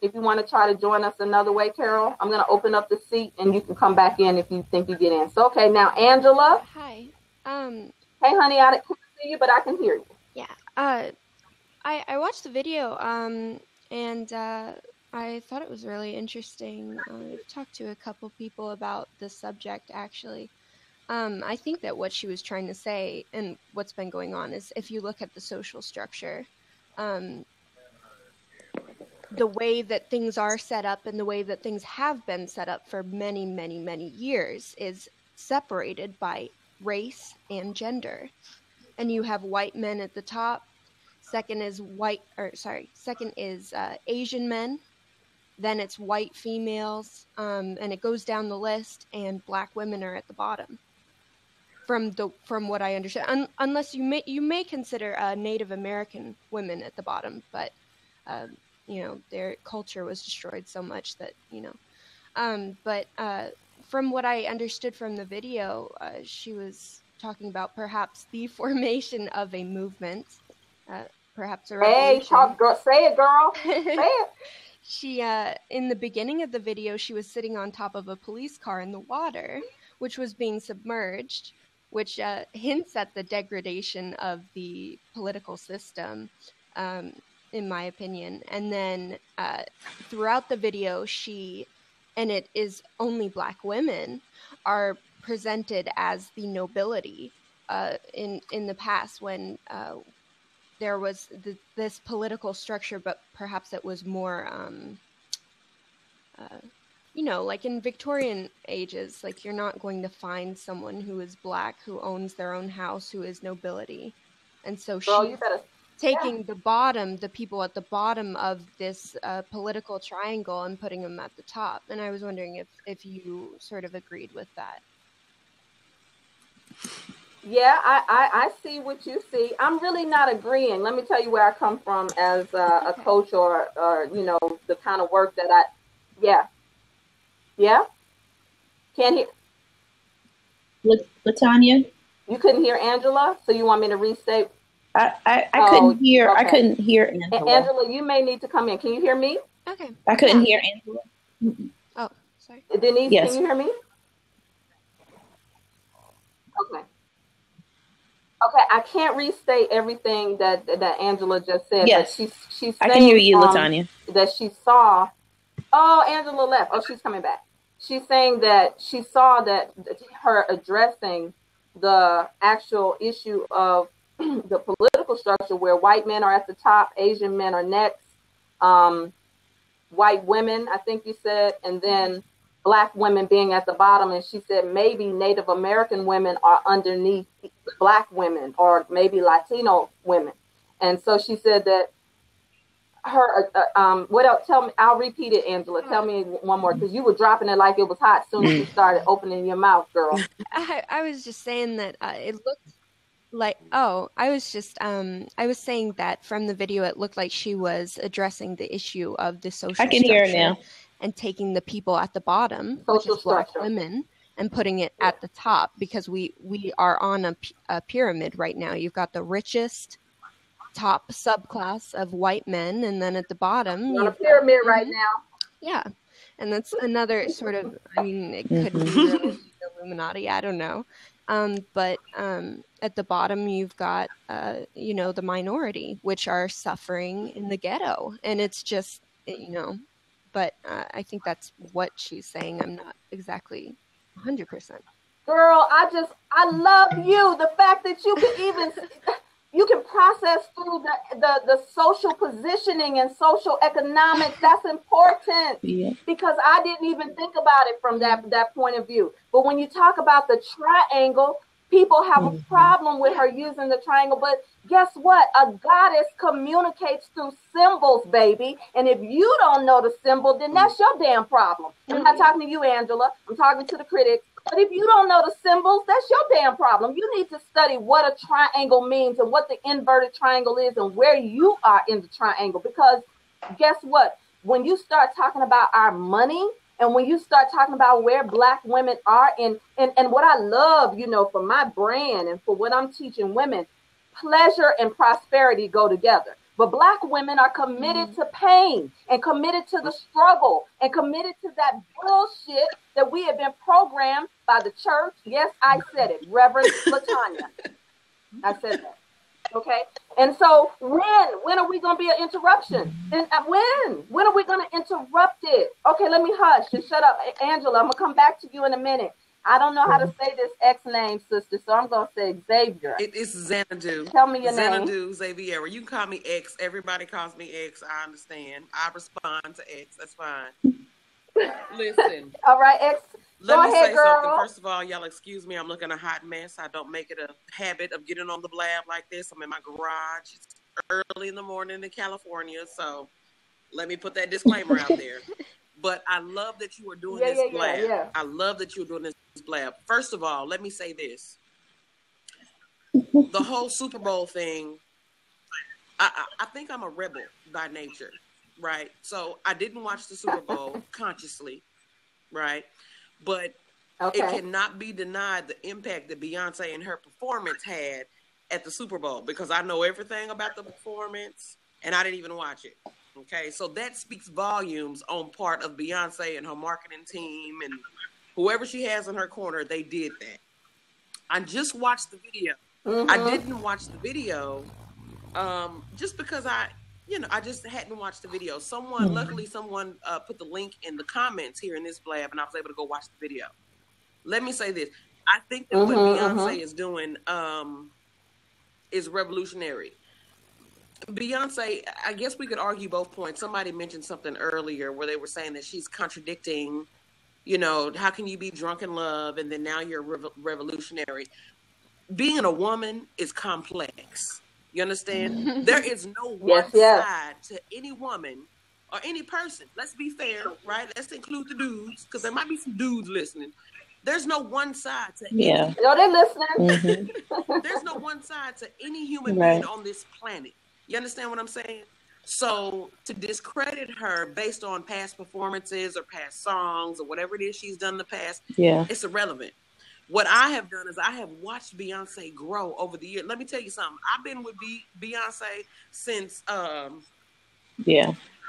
If you want to try to join us another way, Carol, I'm going to open up the seat and you can come back in if you think you get in. So, okay, now, Angela. Hi. Hey, honey, I can't see you, but I can hear you. Yeah. I watched the video, and I thought it was really interesting. I've talked to a couple people about this subject, actually. I think that what she was trying to say and what's been going on is if you look at the social structure, the way that things are set up and the way that things have been set up for many, many, many years is separated by race and gender. And you have white men at the top. Second is Asian men. Then it's white females, and it goes down the list, and Black women are at the bottom. From what I understand, unless you may consider Native American women at the bottom, but their culture was destroyed so much that But from what I understood from the video, she was talking about perhaps the formation of a movement, perhaps a revolution. Hey, girl, say it, girl. Say it. She, in the beginning of the video, she was sitting on top of a police car in the water, which was being submerged, which hints at the degradation of the political system, in my opinion. And then throughout the video, and it is only Black women, are presented as the nobility in the past when there was this political structure, but perhaps it was more you know, like in Victorian ages, like you're not going to find someone who is Black, who owns their own house, who is nobility. And so she's taking the people at the bottom of this political triangle and putting them at the top. And I was wondering if you sort of agreed with that. Yeah, I see what you see. I'm really not agreeing. Let me tell you where I come from as a coach or you know, the kind of work that yeah. Can't hear. Latanya? You couldn't hear Angela, so you want me to restate? I couldn't hear. Okay. I couldn't hear Angela. Angela, you may need to come in. Can you hear me? Okay. I couldn't hear Angela. Oh, sorry. Denise, yes. Can you hear me? Okay. Okay, I can't restate everything that Angela just said. Yes. But she's saying, I can hear you, Latanya. That she saw. Oh, Angela left. Oh, she's coming back. She's saying that she saw that her addressing the actual issue of the political structure where white men are at the top, Asian men are next, white women, I think you said, and then Black women being at the bottom. And she said maybe Native American women are underneath Black women or maybe Latino women. And so she said that her, what else? Tell me, I'll repeat it, Angela. Tell me one more, because you were dropping it like it was hot as soon as you started opening your mouth, girl. I was just saying that it looked like, I was saying that from the video, it looked like she was addressing the issue of the social structure. I can hear her now. And taking the people at the bottom, which is Black women, and putting it at the top, because we are on a pyramid right now. You've got the richest top subclass of white men, and then at the bottom, on a pyramid right now. Yeah, and that's another sort of. I mean, it could be really Illuminati. I don't know, but at the bottom, you've got you know, the minority, which are suffering in the ghetto, and it's just, you know. But I think that's what she's saying. I'm not exactly 100%. Girl, I love you. The fact that you can even. You can process through the social positioning and social economics. That's important, because I didn't even think about it from that point of view. But when you talk about the triangle, people have a problem with her using the triangle. But guess what? A goddess communicates through symbols, baby. And if you don't know the symbol, then that's your damn problem. I'm not talking to you, Angela. I'm talking to the critics. But if you don't know the symbols, that's your damn problem. You need to study what a triangle means and what the inverted triangle is and where you are in the triangle. Because guess what? When you start talking about our money and when you start talking about where Black women are and what I love, you know, for my brand and for what I'm teaching women, pleasure and prosperity go together. But Black women are committed to pain and committed to the struggle and committed to that bullshit that we have been programmed by the church. Yes, I said it, Reverend Latanya. I said that. Okay. And so when are we going to be an interruption? And when are we going to interrupt it? Okay, let me hush. Just shut up. Angela, I'm going to come back to you in a minute. I don't know how to say this X name, sister, so I'm going to say Xavier. It's Xanadu. Tell me your name. Xanadu Xavier. You can call me X. Everybody calls me X. I understand. I respond to X. That's fine. Listen. All right, X. Let me say something. First of all, y'all excuse me. I'm looking a hot mess. I don't make it a habit of getting on the blab like this. I'm in my garage. It's early in the morning in California, so let me put that disclaimer out there. But I love that you are doing this blab. Yeah. I love that you're doing this blab. First of all, let me say this. The whole Super Bowl thing, I think I'm a rebel by nature, right? So I didn't watch the Super Bowl consciously, right? But it cannot be denied the impact that Beyonce and her performance had at the Super Bowl, because I know everything about the performance and I didn't even watch it. Okay, so that speaks volumes on part of Beyonce and her marketing team and whoever she has in her corner. They did that. I just watched the video. I didn't watch the video just because I just hadn't watched the video. Luckily someone put the link in the comments here in this blab, and I was able to go watch the video. Let me say this. I think that what Beyonce is doing is revolutionary. Beyonce, I guess we could argue both points. Somebody mentioned something earlier where they were saying that she's contradicting you know, how can you be drunk in love and then now you're revolutionary? Being a woman is complex. You understand? There is no one side to any woman or any person. Let's be fair, right? Let's include the dudes, because there might be some dudes listening. There's no one side to any. No, they're listening. There's no one side to any human being on this planet. You understand what I'm saying? So to discredit her based on past performances or past songs or whatever it is she's done in the past, it's irrelevant. What I have done is I have watched Beyonce grow over the years. Let me tell you something. I've been with Beyonce since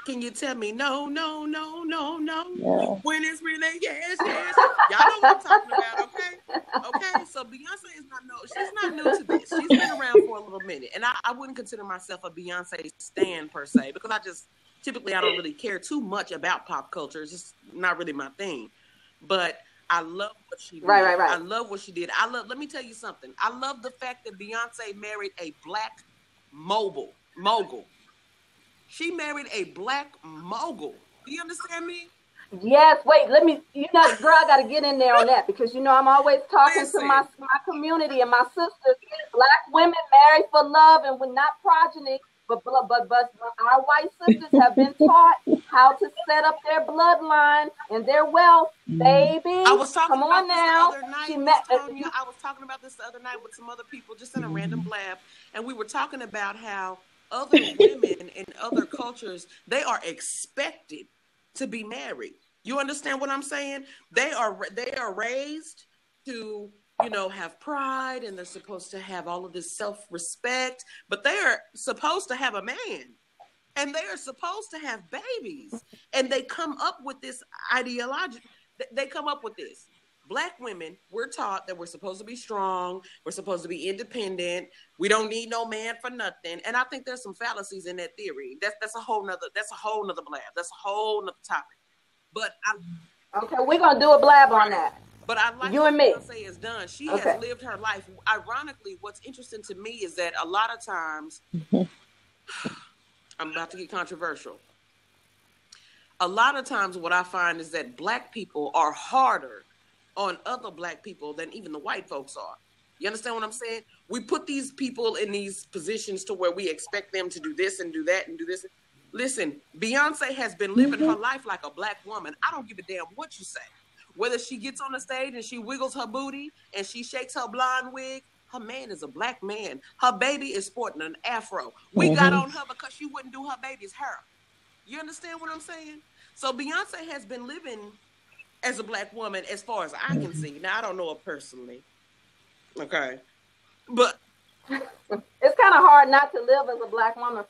Can you tell me no? Yeah. When it's really yes. Y'all know what I'm talking about, okay? So Beyonce is she's not new to this. She's been around for a little minute. And I wouldn't consider myself a Beyonce stan per se, because I don't really care too much about pop culture. It's just not really my thing. But I love what she did. Right. I love what she did. Let me tell you something. I love the fact that Beyonce married a black mogul. She married a black mogul. Do you understand me? Yes. Wait, girl, I got to get in there on that, because, I'm always talking to my community and my sisters. Black women married for love and we're not progeny, but our white sisters have been taught how to set up their bloodline and their wealth, baby. I was talking Come about on this now. the other night, I was talking about this the other night with some other people, just in a random blab, and we were talking about how other women in other cultures, they are expected to be married. You understand what I'm saying? They are raised to, have pride, and they're supposed to have all of this self-respect, but they are supposed to have a man, and they are supposed to have babies, and they come up with this ideology. They come up with this. Black women, we're taught that we're supposed to be strong. We're supposed to be independent. We don't need no man for nothing. And I think there's some fallacies in that theory. That's a whole nother blab. That's a whole nother topic. But okay, we're gonna do a blab on that. But I like what Beyonce has done. She has lived her life. Ironically, what's interesting to me is that a lot of times, I'm about to get controversial. A lot of times what I find is that black people are harder on other black people than even the white folks are. You understand what I'm saying? We put these people in these positions to where we expect them to do this and do that and do this. Listen, Beyonce has been living her life like a black woman. I don't give a damn what you say. Whether she gets on the stage and she wiggles her booty and she shakes her blonde wig, her man is a black man. Her baby is sporting an afro. We got on her because she wouldn't do her baby's hair. You understand what I'm saying? So Beyonce has been living as a black woman, as far as I can see. Now, I don't know her personally. Okay. But it's kind of hard not to live as a black woman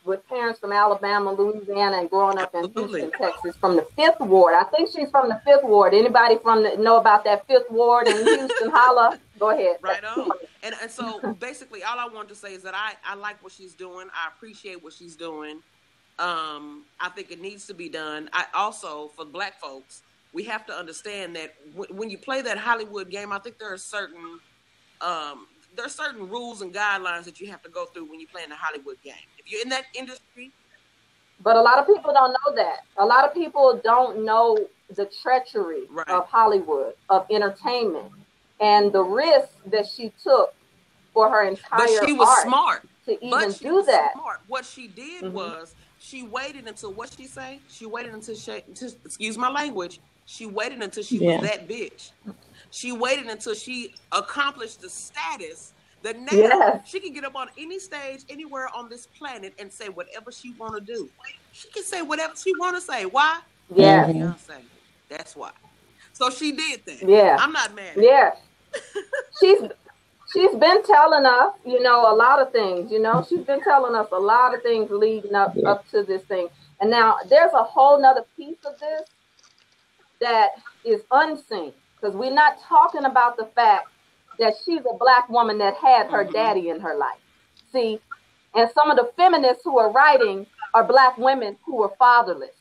with parents from Alabama, Louisiana, and growing up in Houston, Texas, from the 5th Ward. I think she's from the 5th Ward. Anybody know about that 5th Ward in Houston? Holla. Go ahead. Right on. And so basically all I wanted to say is that I like what she's doing. I appreciate what she's doing. I think it needs to be done. I also, for black folks, we have to understand that when you play that Hollywood game, I think there are certain rules and guidelines that you have to go through when you play in the Hollywood game. If you're in that industry. But a lot of people don't know that. A lot of people don't know the treachery of Hollywood, of entertainment, and the risk that she took for her entire art. But she was smart to even do that. Smart. What she did was she waited until She waited until excuse my language. She waited until she was that bitch. She waited until she accomplished the status that now she can get up on any stage anywhere on this planet and say whatever she want to do. She can say whatever she want to say. Why? Yeah. Beyonce. That's why. So she did that. Yeah. I'm not mad. Yeah. She's been telling us, a lot of things. She's been telling us a lot of things leading up to this thing. And now there's a whole nother piece of this that is unseen, because we're not talking about the fact that she's a black woman that had her daddy in her life. See, and some of the feminists who are writing are black women who are fatherless.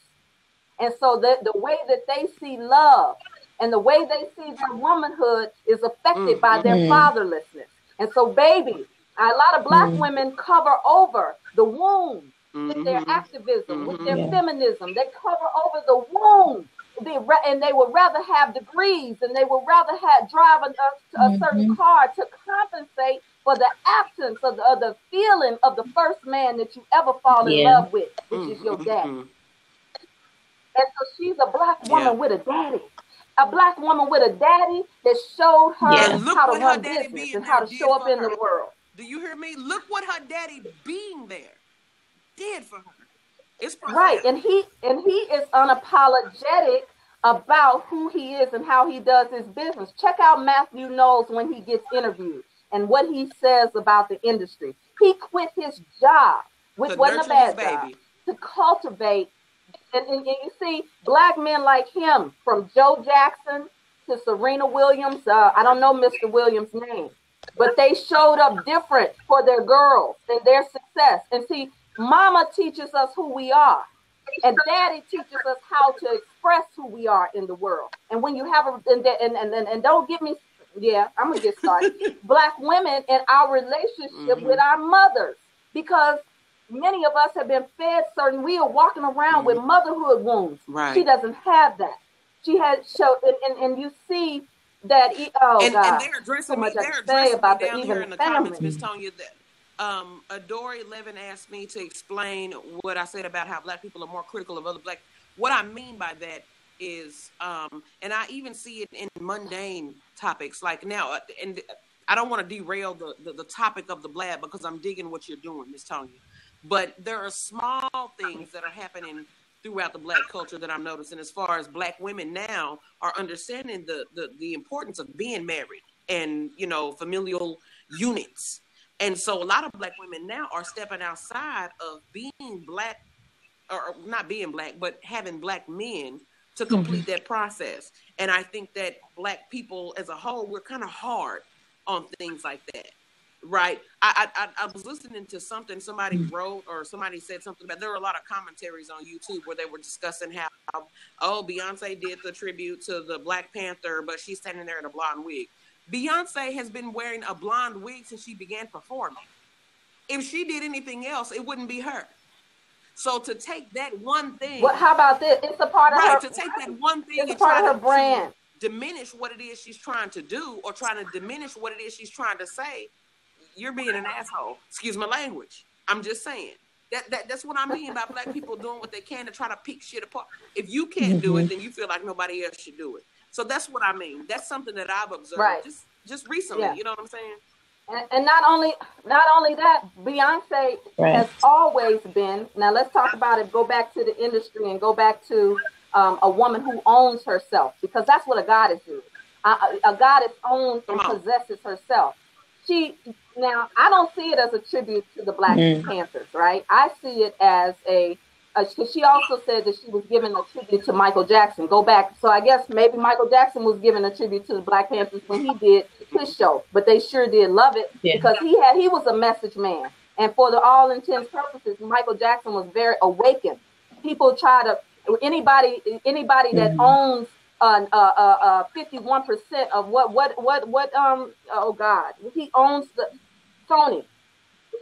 And so the way that they see love and the way they see their womanhood is affected by their fatherlessness. And so, baby, a lot of black women cover over the wound with their activism, with their feminism. They cover over the wound they would rather have degrees, and they would rather drive a certain car to compensate for the absence of the feeling of the first man that you ever fall in love with, which is your dad. And so she's a black woman with a daddy. A black woman with a daddy that showed her how to run business and how to show up in the world. Do you hear me? Look what her daddy being there did for her. It's right, and he is unapologetic about who he is and how he does his business. Check out Matthew Knowles when he gets interviewed and what he says about the industry. He quit his job, which wasn't a bad job, to cultivate. And you see, black men like him, from Joe Jackson to Serena Williams, I don't know Mr. Williams' name, but they showed up different for their girls and their success. And see, mama teaches us who we are, and daddy teaches us how to express who we are in the world. And when you have and don't get me, I'm gonna get started. Black women in our relationship with our mothers, because many of us have been fed certain. We are walking around with motherhood wounds. Right. She doesn't have that. She has and you see that. And they're addressing me. They're addressing me down here in the comments, Miss Tonya. Adore11 asked me to explain what I said about how black people are more critical of other black. What I mean by that is, and I even see it in mundane topics like now, and I don't want to derail the topic of the blab because I'm digging what you're doing, Miss Tonya. But there are small things that are happening throughout the black culture that I'm noticing as far as black women now are understanding the importance of being married and, familial units. And so a lot of black women now are stepping outside of being black, or not being black, but having black men to complete that process. And I think that black people as a whole, we're kind of hard on things like that. Right. I was listening to something somebody wrote, or somebody said something about, there were a lot of commentaries on YouTube where they were discussing how, Beyonce did the tribute to the Black Panther, but she's standing there in a blonde wig. Beyonce has been wearing a blonde wig since she began performing. If she did anything else, it wouldn't be her. So to take that one thing. Well, how about this? It's a part of her. Right, to take that one thing and try to brand. Diminish what it is she's trying to do, or trying to diminish what it is she's trying to say. You're being an asshole. Excuse my language. I'm just saying. That's what I mean by black people doing what they can to try to pick shit apart. If you can't do it, then you feel like nobody else should do it. So that's what I mean. That's something that I've observed just recently. You know what I'm saying? And not only that, Beyonce has always been. Now let's talk about it. Go back to the industry and go back to a woman who owns herself, because that's what a goddess is. A goddess owns and possesses herself. Now, I don't see it as a tribute to the Black Panthers, right? I see it as because she also said that she was giving a tribute to Michael Jackson. Go back. So I guess maybe Michael Jackson was giving a tribute to the Black Panthers when he did his show, but they sure did love it because he was a message man. And for all intents and purposes, Michael Jackson was very awakened. People try to, anybody that owns 51% of he owns the Sony.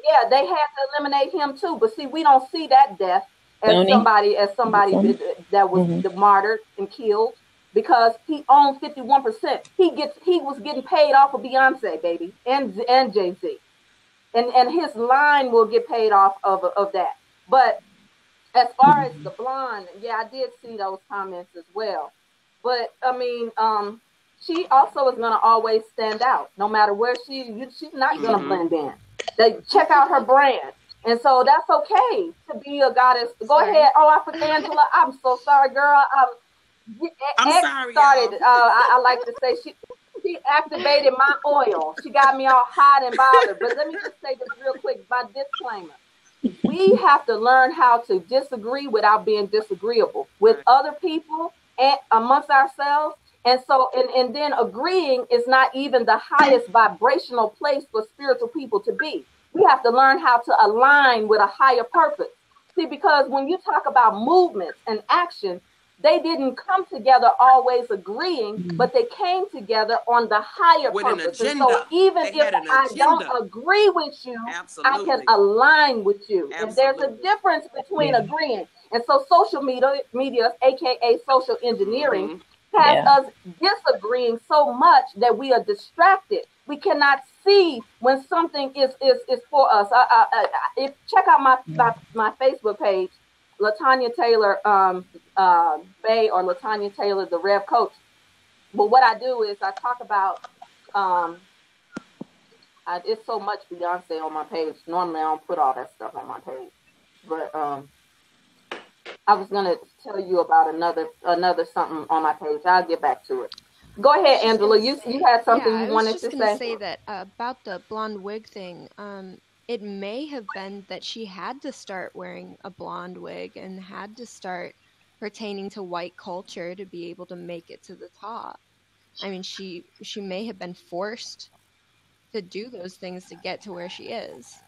Yeah, they had to eliminate him too. But see, we don't see that death as somebody that was martyred and killed, because he owned 51%. He was getting paid off of Beyonce, baby, and Jay-Z. And his line will get paid off of that. But as far as the blonde, I did see those comments as well. But I mean, she also is going to always stand out, no matter where she's not going to blend in. They check out her brand, and so that's okay to be a goddess. Go ahead. Oh, I forgot Angela. I'm so sorry, girl. I'm sorry. Started. I like to say she activated my oil. She got me all hot and bothered. But let me just say this real quick. My disclaimer. We have to learn how to disagree without being disagreeable with other people and amongst ourselves. And so, and then agreeing is not even the highest vibrational place for spiritual people to be. We have to learn how to align with a higher purpose. See, because when you talk about movements and action, they didn't come together always agreeing, but they came together on the higher with purpose. an agenda. And so even if I don't agree with you, I can align with you. And there's a difference between agreeing. And so social media, aka social engineering, has us disagreeing so much that we are distracted. We cannot see when something is for us. If check out my Facebook page, LaTanya Taylor Bay, or LaTanya Taylor, the Rev Coach. But what I do is I talk about it's so much Beyonce on my page. Normally I don't put all that stuff on my page, but I was gonna tell you about another something on my page. I'll get back to it. Go ahead, Angela. You had something you wanted to say. I was just going to say that about the blonde wig thing. It may have been that she had to start wearing a blonde wig and had to start pertaining to white culture to be able to make it to the top. I mean, she may have been forced to do those things to get to where she is.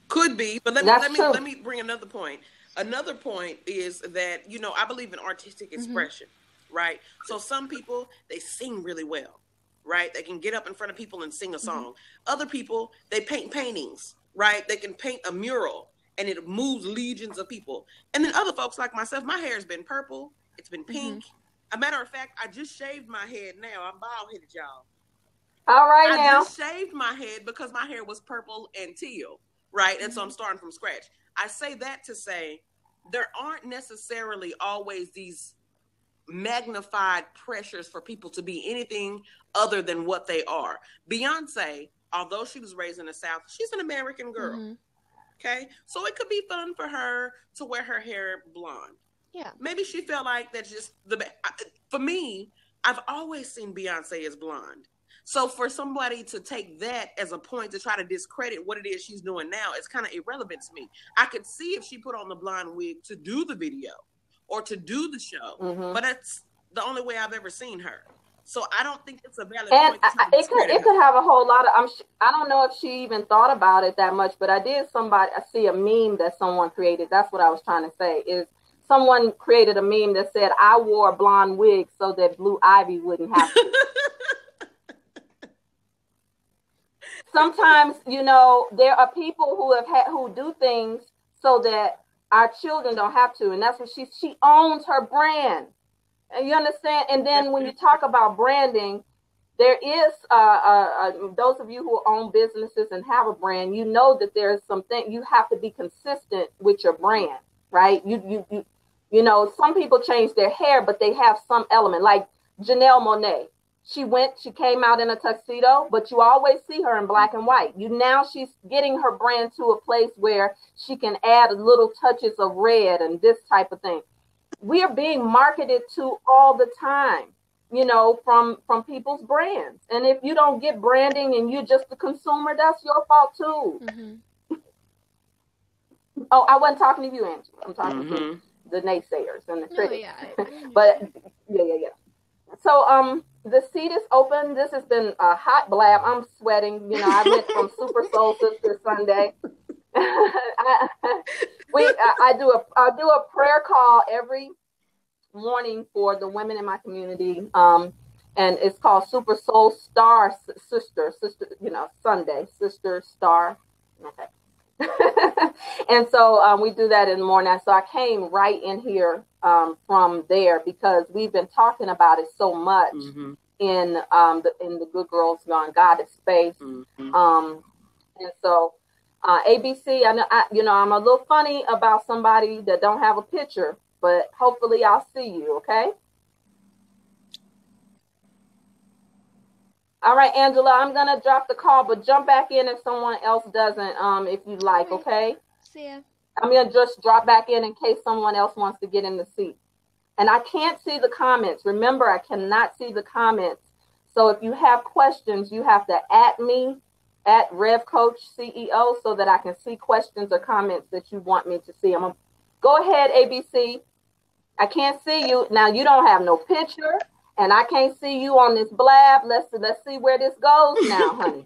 Could be, but let me bring another point. Another point is that, I believe in artistic expression, right? So some people, they sing really well, right? They can get up in front of people and sing a song. Other people, they paint paintings, right? They can paint a mural and it moves legions of people. And then other folks like myself, my hair has been purple. It's been pink. A matter of fact, I just shaved my head now. I'm bald-headed, y'all. All right, I now. just shaved my head because my hair was purple and teal, right? And so I'm starting from scratch. I say that to say there aren't necessarily always these magnified pressures for people to be anything other than what they are. Beyonce, although she was raised in the South, she's an American girl. Okay? So it could be fun for her to wear her hair blonde. Yeah. Maybe she felt like that's just for me, I've always seen Beyonce as blonde. So for somebody to take that as a point to try to discredit what it is she's doing now, it's kind of irrelevant to me. I could see if she put on the blonde wig to do the video or to do the show, but that's the only way I've ever seen her. So I don't think it's a valid point to try to discredit her. It could have a whole lot of, I don't know if she even thought about it that much, but I see a meme that someone created. That's what I was trying to say, is someone created a meme that said, I wore a blonde wig so that Blue Ivy wouldn't have to. Sometimes, there are people who do things so that our children don't have to. And that's what she owns her brand. And you understand? And then when you talk about branding, there is, those of you who own businesses and have a brand, that there's something, you have to be consistent with your brand, right? Some people change their hair, but they have some element, like Janelle Monáe. She came out in a tuxedo, but you always see her in black and white. Now she's getting her brand to a place where she can add little touches of red and this type of thing. We are being marketed to all the time, from people's brands. And if you don't get branding and you're just the consumer, that's your fault too. Oh, I wasn't talking to you, Angela. I'm talking to the naysayers and the critics. But yeah. So the seat is open. This has been a hot blab. I'm sweating. I went from Super Soul Sister Sunday. I do a prayer call every morning for the women in my community, and it's called Super Soul Star Sister. Sunday Sister Star. Okay. And so we do that in the morning. So I came right in here from there because we've been talking about it so much in the Good Girls Gone Goddess space. And so ABC, I'm a little funny about somebody that don't have a picture, but hopefully I'll see you. Okay. All right, Angela, I'm going to drop the call, but jump back in if someone else doesn't, if you'd like, okay? See ya. I'm going to just drop back in case someone else wants to get in the seat. And I can't see the comments. Remember, I cannot see the comments. So if you have questions, you have to @ me, @ RevCoachCEO, so that I can see questions or comments that you want me to see. Go ahead, ABC. I can't see you. Now, you don't have no picture. And I can't see you on this blab. Let's see where this goes now, honey.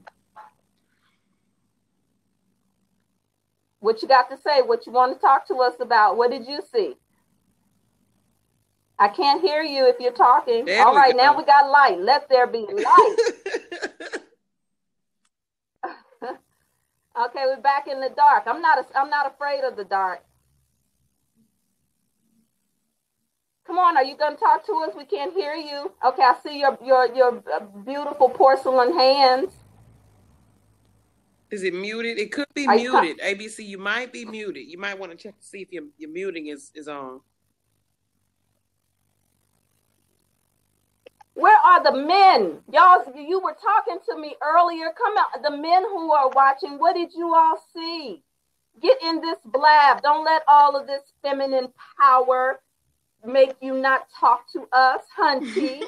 What you got to say? What you want to talk to us about? What did you see? I can't hear you if you're talking. There All right, go. now we got light. Let there be light. Okay, we're back in the dark. I'm not afraid of the dark. Come on, are you going to talk to us? We can't hear you. Okay, I see your beautiful porcelain hands. Is it muted? It could be muted. ABC, you might be muted. You might want to check to see if your muting is on. Where are the men? Y'all, you were talking to me earlier. Come out. The men who are watching, what did you all see? Get in this blab. Don't let all of this feminine power make you not talk to us, hunty.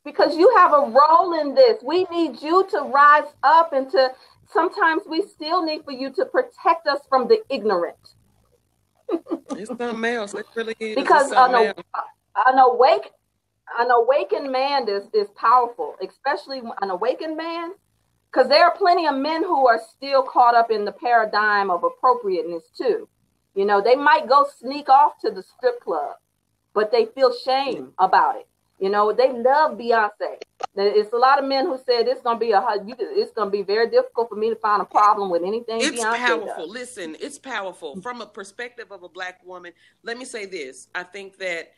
Because you have a role in this. We need you to rise up and to, sometimes we still need for you to protect us from the ignorant. It's something else. It really is. Because an awakened man is powerful, especially an awakened man, because there are plenty of men who are still caught up in the paradigm of appropriateness too. You know, they might go sneak off to the strip club, but they feel shame about it. You know, they love Beyonce. It's a lot of men who said it's going to be very difficult for me to find a problem with anything it's Beyonce powerful. does. Listen, it's powerful. From a perspective of a Black woman, let me say this. I think that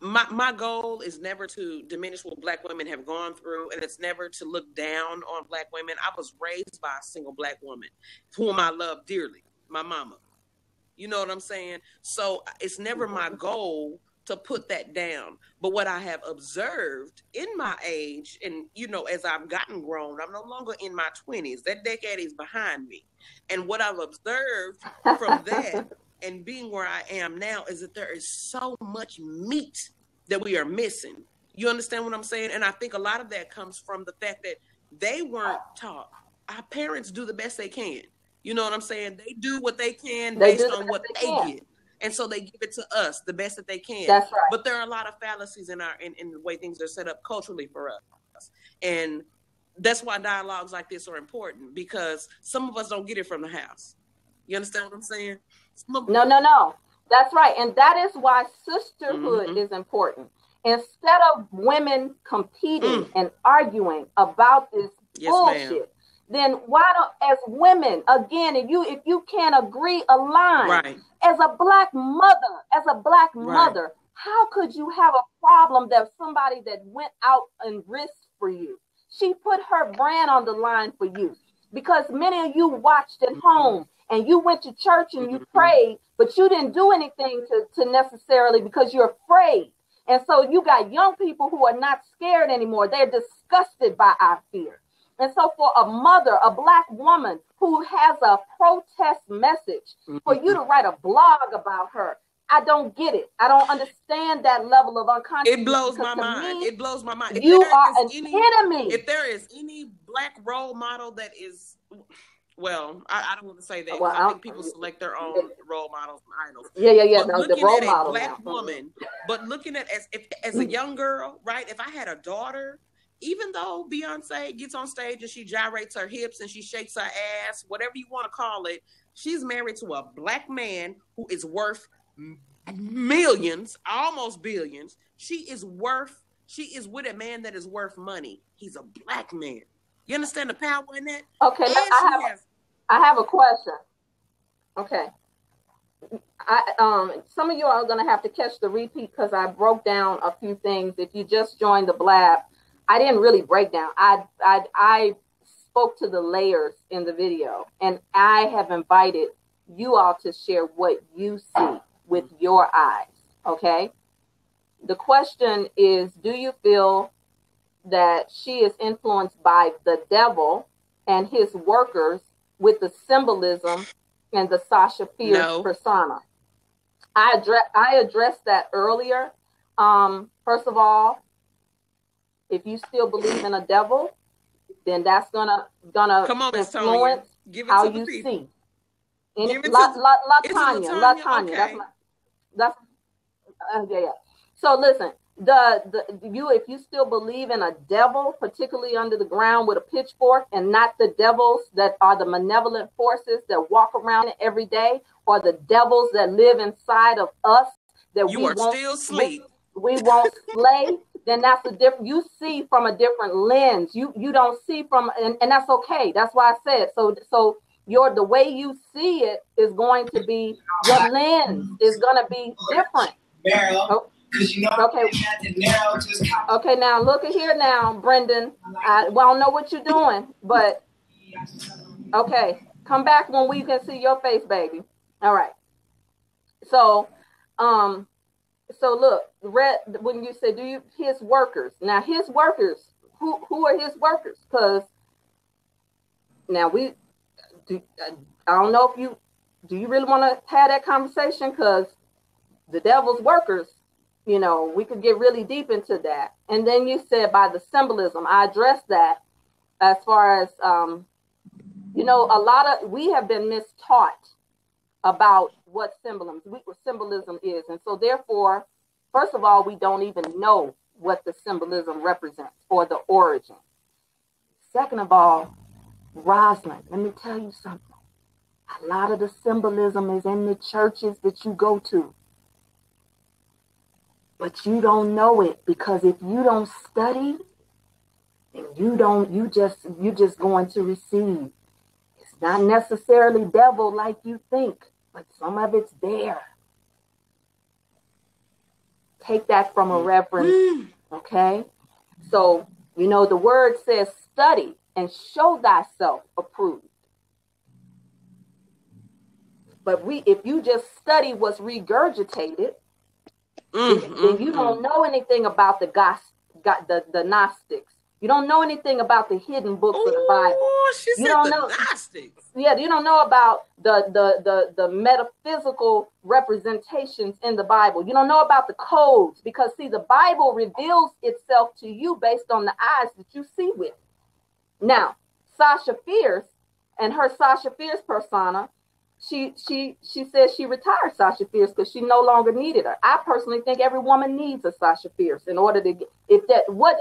my goal is never to diminish what Black women have gone through, and it's never to look down on Black women. I was raised by a single Black woman whom I love dearly, my mama. You know what I'm saying? So it's never my goal to put that down. But what I have observed in my age, and, you know, as I've gotten grown, I'm no longer in my 20s. That decade is behind me. And what I've observed from that and being where I am now is that there is so much meat that we are missing. You understand what I'm saying? And I think a lot of that comes from the fact that they weren't taught. Our parents do the best they can. You know what I'm saying? They do what they can based on what they get. And so they give it to us the best that they can. That's right. But there are a lot of fallacies in the way things are set up culturally for us. And that's why dialogues like this are important, because some of us don't get it from the house. You understand what I'm saying? No. That's right. And that is why sisterhood is important. Instead of women competing and arguing about this bullshit, ma'am. then why don't, as women, again, if you can't agree, align. Right. As a black mother, how could you have a problem that somebody that went out and risked for you? She put her brand on the line for you, because many of you watched at home and you went to church and you prayed, but you didn't do anything to necessarily because you're afraid. And so you got young people who are not scared anymore. They're disgusted by our fear. And so for a mother, a black woman who has a protest message, for you to write a blog about her, I don't get it. I don't understand that level of unconsciousness. It blows my mind. It blows my mind. You are an enemy. If there is any black role model that is, well, I don't want to say that. Well, I think people select their own role models and idols. Yeah. But the role at model a black now. woman, but looking at as a young girl, right? If I had a daughter, even though Beyonce gets on stage and she gyrates her hips and she shakes her ass, whatever you want to call it, she's married to a black man who is worth millions, almost billions. She is with a man that is worth money. He's a black man. You understand the power in that? Okay, I have a question. Okay. Some of you are going to have to catch the repeat because I broke down a few things. If you just joined the blab, I didn't really break down. I spoke to the layers in the video, and I have invited you all to share what you see with your eyes. Okay. The question is, do you feel that she is influenced by the devil and his workers with the symbolism and the Sasha Fierce persona? I addressed that earlier. First of all, if you still believe in a devil, then that's gonna influence how you see. LaTanya. Yeah. So listen, if you still believe in a devil, particularly under the ground with a pitchfork, and not the devils that are the malevolent forces that walk around every day, or the devils that live inside of us that you are still asleep. We won't slay, then that's a different, you see from a different lens. You don't see from, and that's okay. That's why I said, so the way you see it is going to be, your lens is going to be different. Okay. Okay, now look at here now, Brendan. I don't know what you're doing, but okay, come back when we can see your face, baby. All right. So, so look, when you say, his workers? Now, his workers, who are his workers? Because now I don't know if do you really want to have that conversation? Because the devil's workers, we could get really deep into that. And then you said by the symbolism, I addressed that as far as, we have been mistaught about what symbolism is. And so therefore, first of all, we don't even know what the symbolism represents or the origin. Second of all, Rosalind, let me tell you something. A lot of the symbolism is in the churches that you go to. But you don't know it, because if you don't study, then you just going to receive. It's not necessarily devil like you think, but some of it's there. Take that from a reverend, okay? So, the word says study and show thyself approved. But if you just study what's regurgitated, then you don't know anything about the Gnostics. You don't know anything about the hidden books of the Bible. You don't know Gnostics. Yeah, you don't know about the metaphysical representations in the Bible. You don't know about the codes, because see, the Bible reveals itself to you based on the eyes that you see with. Now, Sasha Fierce and her Sasha Fierce persona, she says she retired Sasha Fierce because she no longer needed her. I personally think every woman needs a Sasha Fierce in order to get,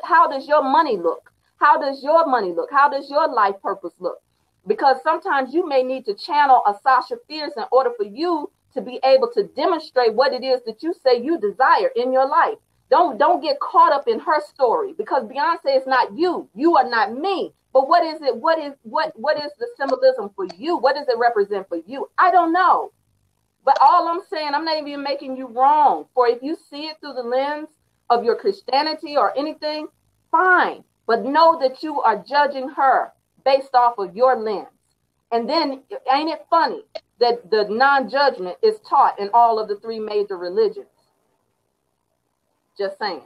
how does your money look? How does your money look? How does your life purpose look? Because sometimes you may need to channel a Sasha Fierce in order for you to be able to demonstrate what it is that you say you desire in your life. Don't get caught up in her story, because Beyonce is not you. You are not me. But what is it? What is the symbolism for you? What does it represent for you? I don't know. But all I'm saying, I'm not even making you wrong. For if you see it through the lens of your Christianity or anything, fine. But know that you are judging her based off of your lens. And then, ain't it funny that the non-judgment is taught in all of the three major religions? Just saying.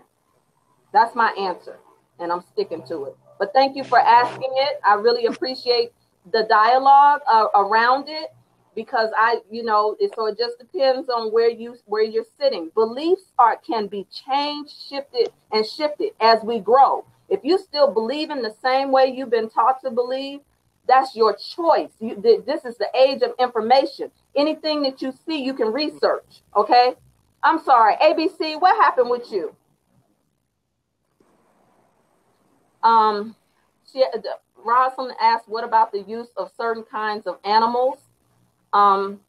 That's my answer, and I'm sticking to it. But thank you for asking it. I really appreciate the dialogue around it, because so it just depends on where you're sitting. Beliefs can be changed, shifted as we grow. If you still believe in the same way you've been taught to believe, that's your choice. This is the age of information. Anything that you see, you can research. Okay. I'm sorry, ABC. What happened with you? Rosalind asked, what about the use of certain kinds of animals? And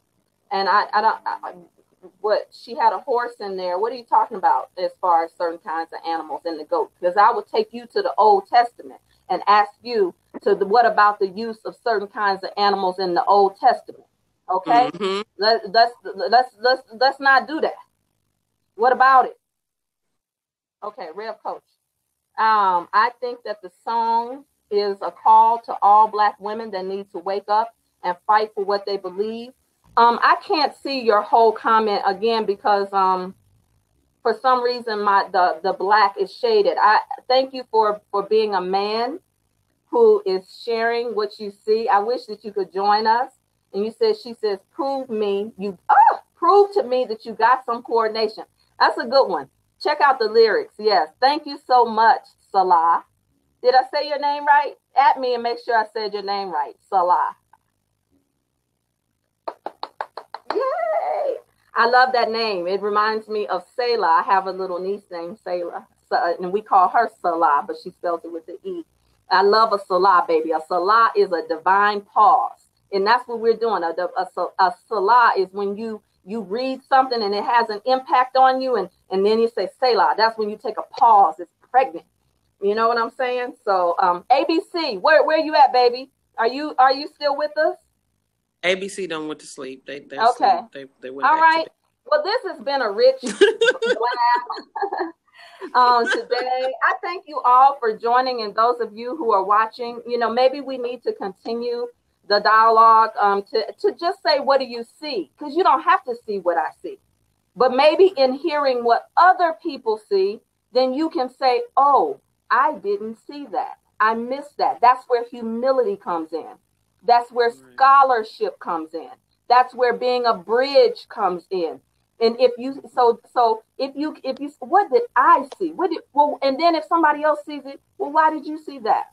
she had a horse in there. What are you talking about as far as certain kinds of animals in the goat? Because I would take you to the Old Testament and ask you what about the use of certain kinds of animals in the Old Testament? Okay, let's not do that. What about it? Okay, Rev Coach. I think that the song is a call to all Black women that need to wake up and fight for what they believe. I can't see your whole comment again, because for some reason the Black is shaded. I thank you for being a man who is sharing what you see. I wish that you could join us. And she says, prove to me that you got some coordination. That's a good one. Check out the lyrics. Yes. Thank you so much, Salah. Did I say your name right? At me and make sure I said your name right. Salah. Yay. I love that name. It reminds me of Selah. I have a little niece named Selah. And we call her Salah, but she spells it with the E. I love a Salah, baby. A Salah is a divine pause. And that's what we're doing. A Salah is when you you read something and it has an impact on you, and then you say Selah. That's when you take a pause. It's pregnant. You know what I'm saying? So ABC, where you at, baby? Are you still with us? ABC done went to sleep. They okay. They went all back right. to bed. Well, this has been a rich today. I thank you all for joining, and those of you who are watching, maybe we need to continue the dialogue to just say, what do you see? Because you don't have to see what I see. But maybe in hearing what other people see, then you can say, oh, I didn't see that. I missed that. That's where humility comes in. That's where scholarship comes in. That's where being a bridge comes in. And if you, what did I see? And then if somebody else sees it, well, why did you see that?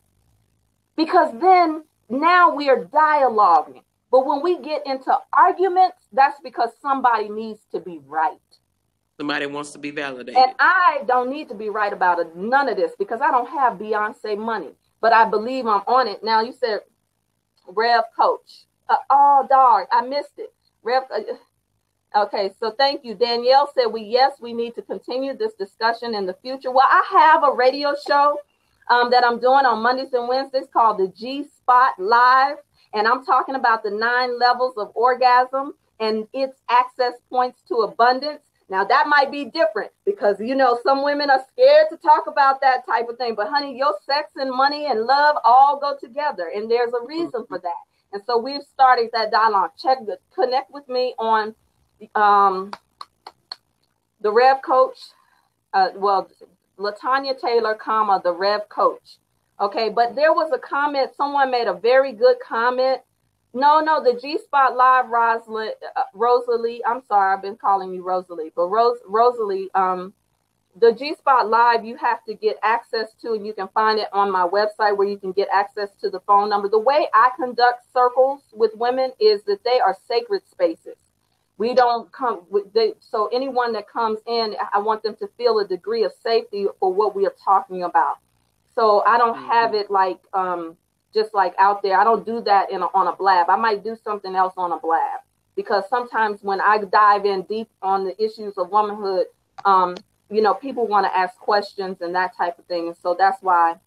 Because then now we are dialoguing. But when we get into arguments, that's because somebody needs to be right. Somebody wants to be validated. And I don't need to be right about it, none of this, because I don't have Beyonce money. But I believe I'm on it. Now, you said Rev Coach. Oh, dog, I missed it. Okay, so thank you. Danielle said, we need to continue this discussion in the future. Well, I have a radio show that I'm doing on Mondays and Wednesdays called the G-Spot Live. And I'm talking about the 9 levels of orgasm and its access points to abundance. Now, that might be different because, some women are scared to talk about that type of thing. But, honey, your sex and money and love all go together. And there's a reason for that. And so we've started that dialogue. Connect with me on the Rev Coach. LaTanya Taylor, the Rev Coach. Okay, but there was a comment. Someone made a very good comment. No, the G-Spot Live, Rosalie. I'm sorry, I've been calling you Rosalie. But Rosalie, the G-Spot Live, you have to get access to, and you can find it on my website where you can get access to the phone number. The way I conduct circles with women is that they are sacred spaces. We don't come so anyone that comes in, I want them to feel a degree of safety for what we are talking about. So I don't have it like just like out there. I don't do that on a blab. I might do something else on a blab because sometimes when I dive in deep on the issues of womanhood, people want to ask questions and that type of thing. And so that's why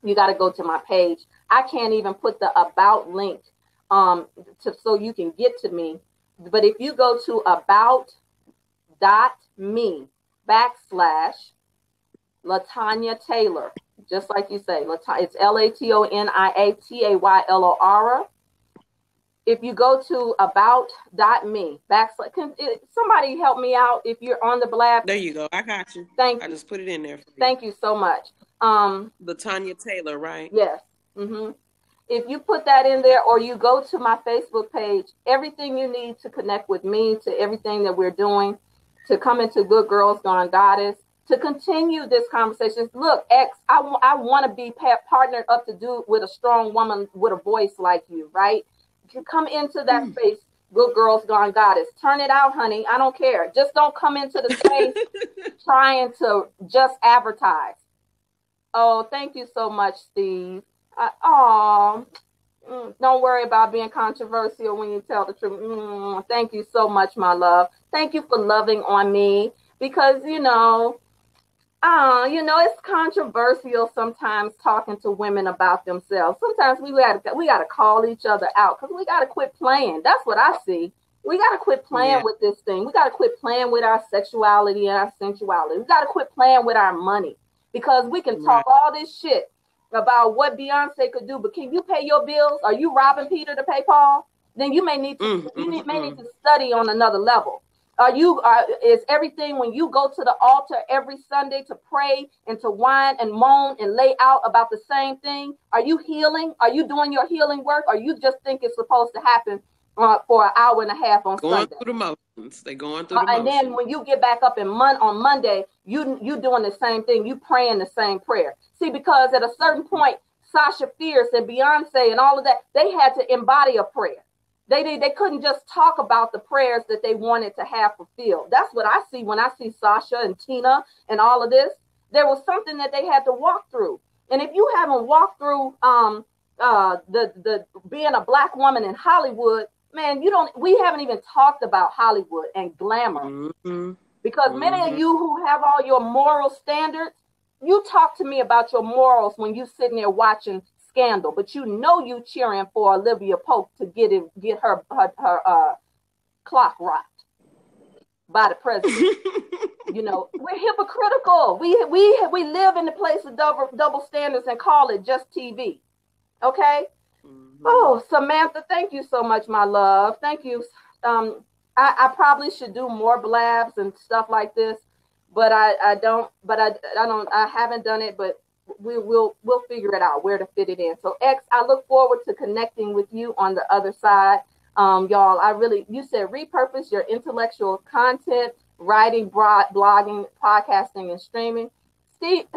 you got to go to my page. I can't even put the about link so you can get to me. But if you go to about.me /LaTanya Taylor, just like you say, it's LaTonia Taylor. If you go to about.me somebody help me out if you're on the blab. There you go. I got you. Thank you. I just put it in there for you. Thank you so much. LaTanya Taylor, right? Yes. Mm-hmm. If you put that in there or you go to my Facebook page, everything you need to connect with me, to everything that we're doing, to come into Good Girls Gone Goddess, to continue this conversation. Look, X, I want to be partnered up to do with a strong woman with a voice like you, right? You come into that space, Good Girls Gone Goddess. Turn it out, honey. I don't care. Just don't come into the space trying to just advertise. Oh, thank you so much, Steve. Don't worry about being controversial when you tell the truth. Thank you so much, my love. Thank you for loving on me because, it's controversial sometimes talking to women about themselves. Sometimes we got to call each other out because we got to quit playing. That's what I see. We got to quit playing with this thing. We got to quit playing with our sexuality and our sensuality. We got to quit playing with our money because we can talk all this shit about what Beyonce could do, but can you pay your bills? Are you robbing Peter to pay Paul? Then you may need to may need to study on another level. Is everything when you go to the altar every Sunday to pray and to whine and moan and lay out about the same thing? Are you healing? Are you doing your healing work? Or you just think it's supposed to happen for an hour and a half on Sunday? Going through the motions. They're going through the motions. And then when you get back up on Monday, you doing the same thing. You praying the same prayer. See, because at a certain point, Sasha Fierce and Beyonce and all of that, they had to embody a prayer. They couldn't just talk about the prayers that they wanted to have fulfilled. That's what I see when I see Sasha and Tina and all of this. There was something that they had to walk through. And if you haven't walked through the being a Black woman in Hollywood, man, we haven't even talked about Hollywood and glamour. Because many of you who have all your moral standards, you talk to me about your morals when you sitting there watching Scandal, but you cheering for Olivia Pope to get her clock rocked by the president. We're hypocritical. We live in the place of double standards and call it just TV. Okay. Oh, Samantha, thank you so much, my love. Thank you. I probably should do more blabs and stuff like this, but I haven't done it, but we'll figure it out where to fit it in. So X, I look forward to connecting with you on the other side. Y'all, you said repurpose your intellectual content, writing, blogging, podcasting, and streaming.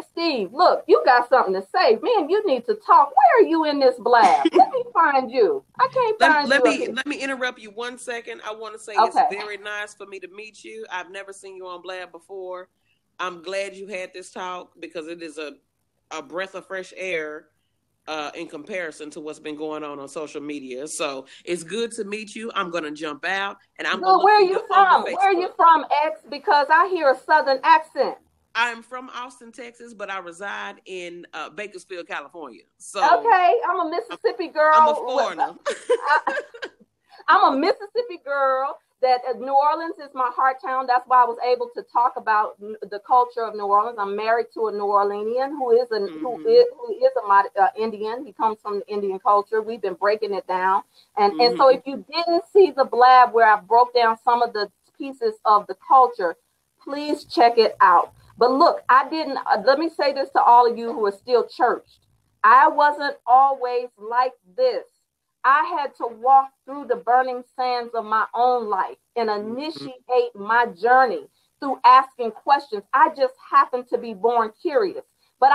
Steve, look, you got something to say. Man, you need to talk. Where are you in this blab? Let me find you. I can't find you. Let me interrupt you 1 second. I want to say It's very nice for me to meet you. I've never seen you on blab before. I'm glad you had this talk because it is a breath of fresh air in comparison to what's been going on social media. So it's good to meet you. I'm going to jump out. And where are you from? Where are you from, X? Because I hear a Southern accent. I'm from Austin, Texas, but I reside in Bakersfield, California. So okay, I'm a Mississippi girl. I'm a foreigner. I'm a Mississippi girl. That New Orleans is my heart town. That's why I was able to talk about the culture of New Orleans. I'm married to a New Orleanian who is a Indian. He comes from the Indian culture. We've been breaking it down, and so if you didn't see the blab where I broke down some of the pieces of the culture, please check it out. But look, let me say this to all of you who are still churched. I wasn't always like this. I had to walk through the burning sands of my own life and initiate my journey through asking questions. I just happened to be born curious, but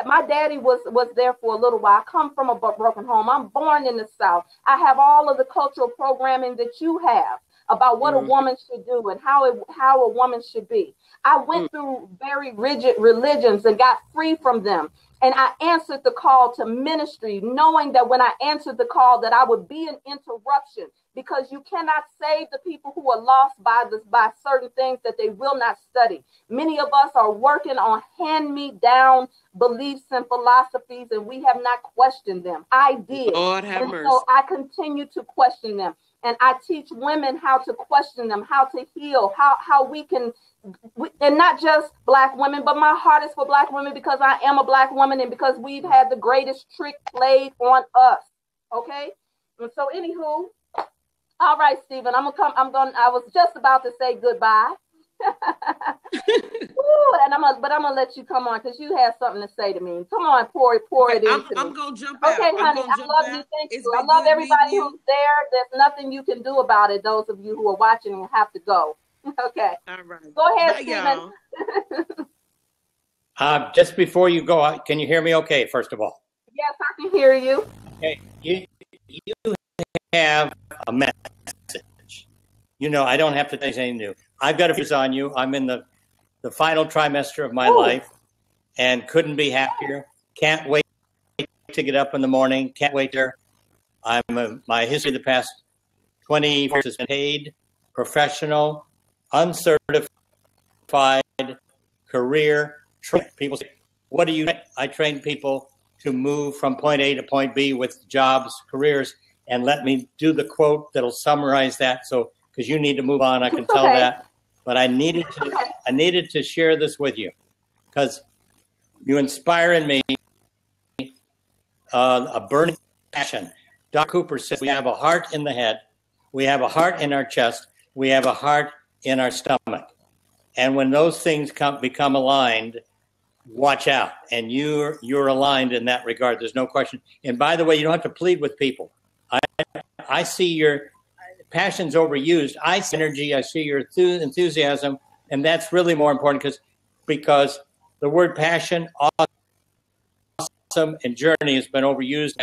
my daddy was there for a little while. I come from a broken home. I'm born in the South. I have all of the cultural programming that you have about what a woman should do and how a woman should be. I went through very rigid religions and got free from them. And I answered the call to ministry, knowing that when I answered the call that I would be an interruption, because you cannot save the people who are lost by certain things that they will not study. Many of us are working on hand-me-down beliefs and philosophies, and we have not questioned them. I did. Lord have mercy. So I continue to question them. And I teach women how to question them, how to heal, how we can, and not just Black women, but my heart is for Black women because I am a Black woman and because we've had the greatest trick played on us. Okay? And so anywho, all right, Stephen, I was just about to say goodbye. Ooh, and I'm gonna let you come on because you have something to say to me. Come on, pour it into me. I'm gonna jump out. Okay, honey, I love you. Thank you. I love everybody who's there. There's nothing you can do about it. Those of you who are watching and have to go. Okay. All right. Go ahead, Stephen. Just before you go, can you hear me? Okay. First of all. Yes, I can hear you. Okay. You have a message. I don't have to say anything new. I've got a focus on you. I'm in the final trimester of my life and couldn't be happier. Can't wait to get up in the morning. Can't wait there. My history of the past 20 years has been paid, professional, uncertified, career training. People say, what do you train? I train people to move from point A to point B with jobs, careers, and let me do the quote that'll summarize that. So, because you need to move on, I can tell that. But I needed to share this with you because you inspire in me a burning passion. Dr. Cooper says we have a heart in the head, we have a heart in our chest, we have a heart in our stomach. And when those things become aligned, watch out. And you're aligned in that regard. There's no question. And by the way, you don't have to plead with people. I see your passion's overused. I see energy. I see your enthusiasm, and that's really more important because the word passion, awesome, and journey has been overused.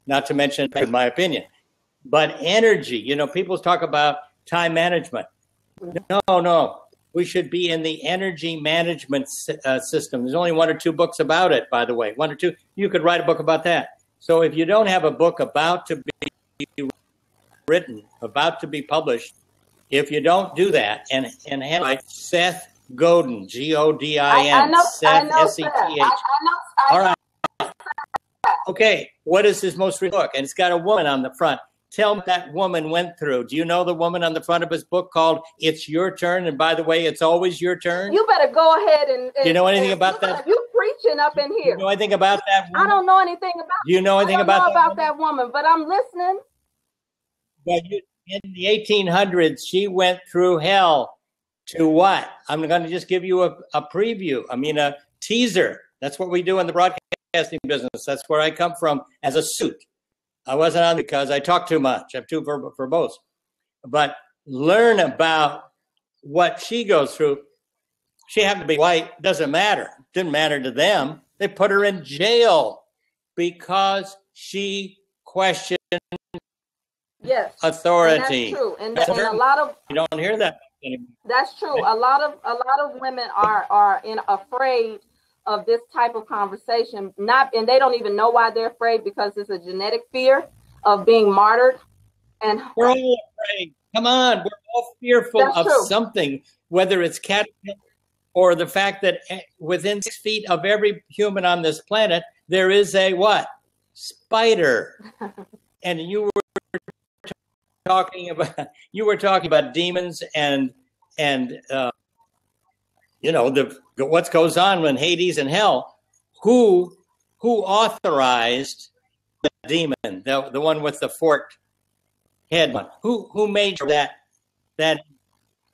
Not to mention, in my opinion, but energy. People talk about time management. No, we should be in the energy management system. There's only 1 or 2 books about it, by the way. 1 or 2. You could write a book about that. So if you don't have a book about to be written, about to be published. If you don't do that and have Seth Godin, Godin, Seth, S-E-T-H. All right. Okay, what is his most recent book? And it's got a woman on the front. Tell me what that woman went through. Do you know the woman on the front of his book called It's Your Turn? And by the way, it's always your turn. You better go ahead and do you know anything about that? You preaching up in here. Do you know anything about that woman? I don't know anything about Do you know anything about that woman, but I'm listening. But in the 1800s, she went through hell to what? I'm going to just give you a preview. I mean, a teaser. That's what we do in the broadcasting business. That's where I come from as a suit. I wasn't on because I talk too much. I'm too verbose. But learn about what she goes through. She happened to be white. Doesn't matter. Didn't matter to them. They put her in jail because she questioned authority. And that's true. And a lot of you don't hear that anymore. That's true. A lot of women are afraid of this type of conversation, and they don't even know why they're afraid, because it's a genetic fear of being martyred. And we're all afraid. Come on, we're all fearful of something, whether it's caterpillar or the fact that within 6 feet of every human on this planet there is a what? Spider. And you were talking about demons and you know, what goes on in Hades and hell. Who authorized the demon, the one with the forked head one? Who made that?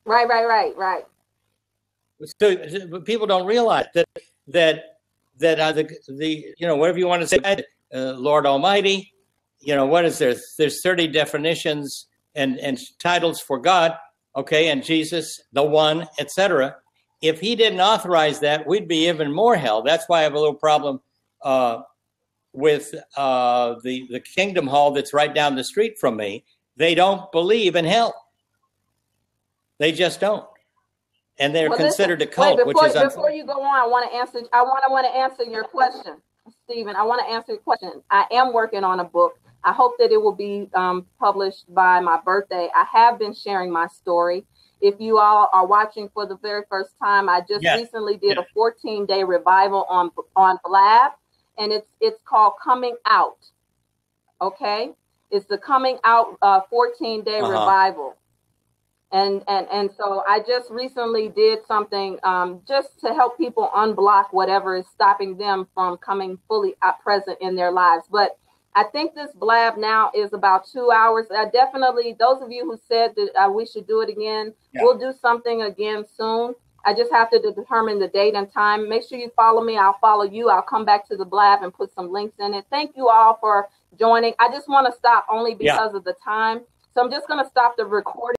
Right. So people don't realize that the you know, whatever you want to say, Lord Almighty, you know, what is there? There's 30 definitions and titles for God, okay, and Jesus, the one, etc. If he didn't authorize that, we'd be even more hell. That's why I have a little problem with the Kingdom Hall that's right down the street from me. They don't believe in hell. They just don't, and they're considered a cult. Before you go on, I want to answer your question, Stephen. I want to answer your question. I am working on a book. I hope that it will be published by my birthday. I have been sharing my story. If you all are watching for the very first time, I just recently did a 14-day revival on Blab, and it's called Coming Out. Okay, it's the Coming Out 14-day revival, and so I just recently did something just to help people unblock whatever is stopping them from coming fully present in their lives. But I think this Blab now is about 2 hours. Definitely, those of you who said that we should do it again, we'll do something again soon. I just have to determine the date and time. Make sure you follow me. I'll follow you. I'll come back to the Blab and put some links in it. Thank you all for joining. I just want to stop only because of the time. So I'm just going to stop the recording.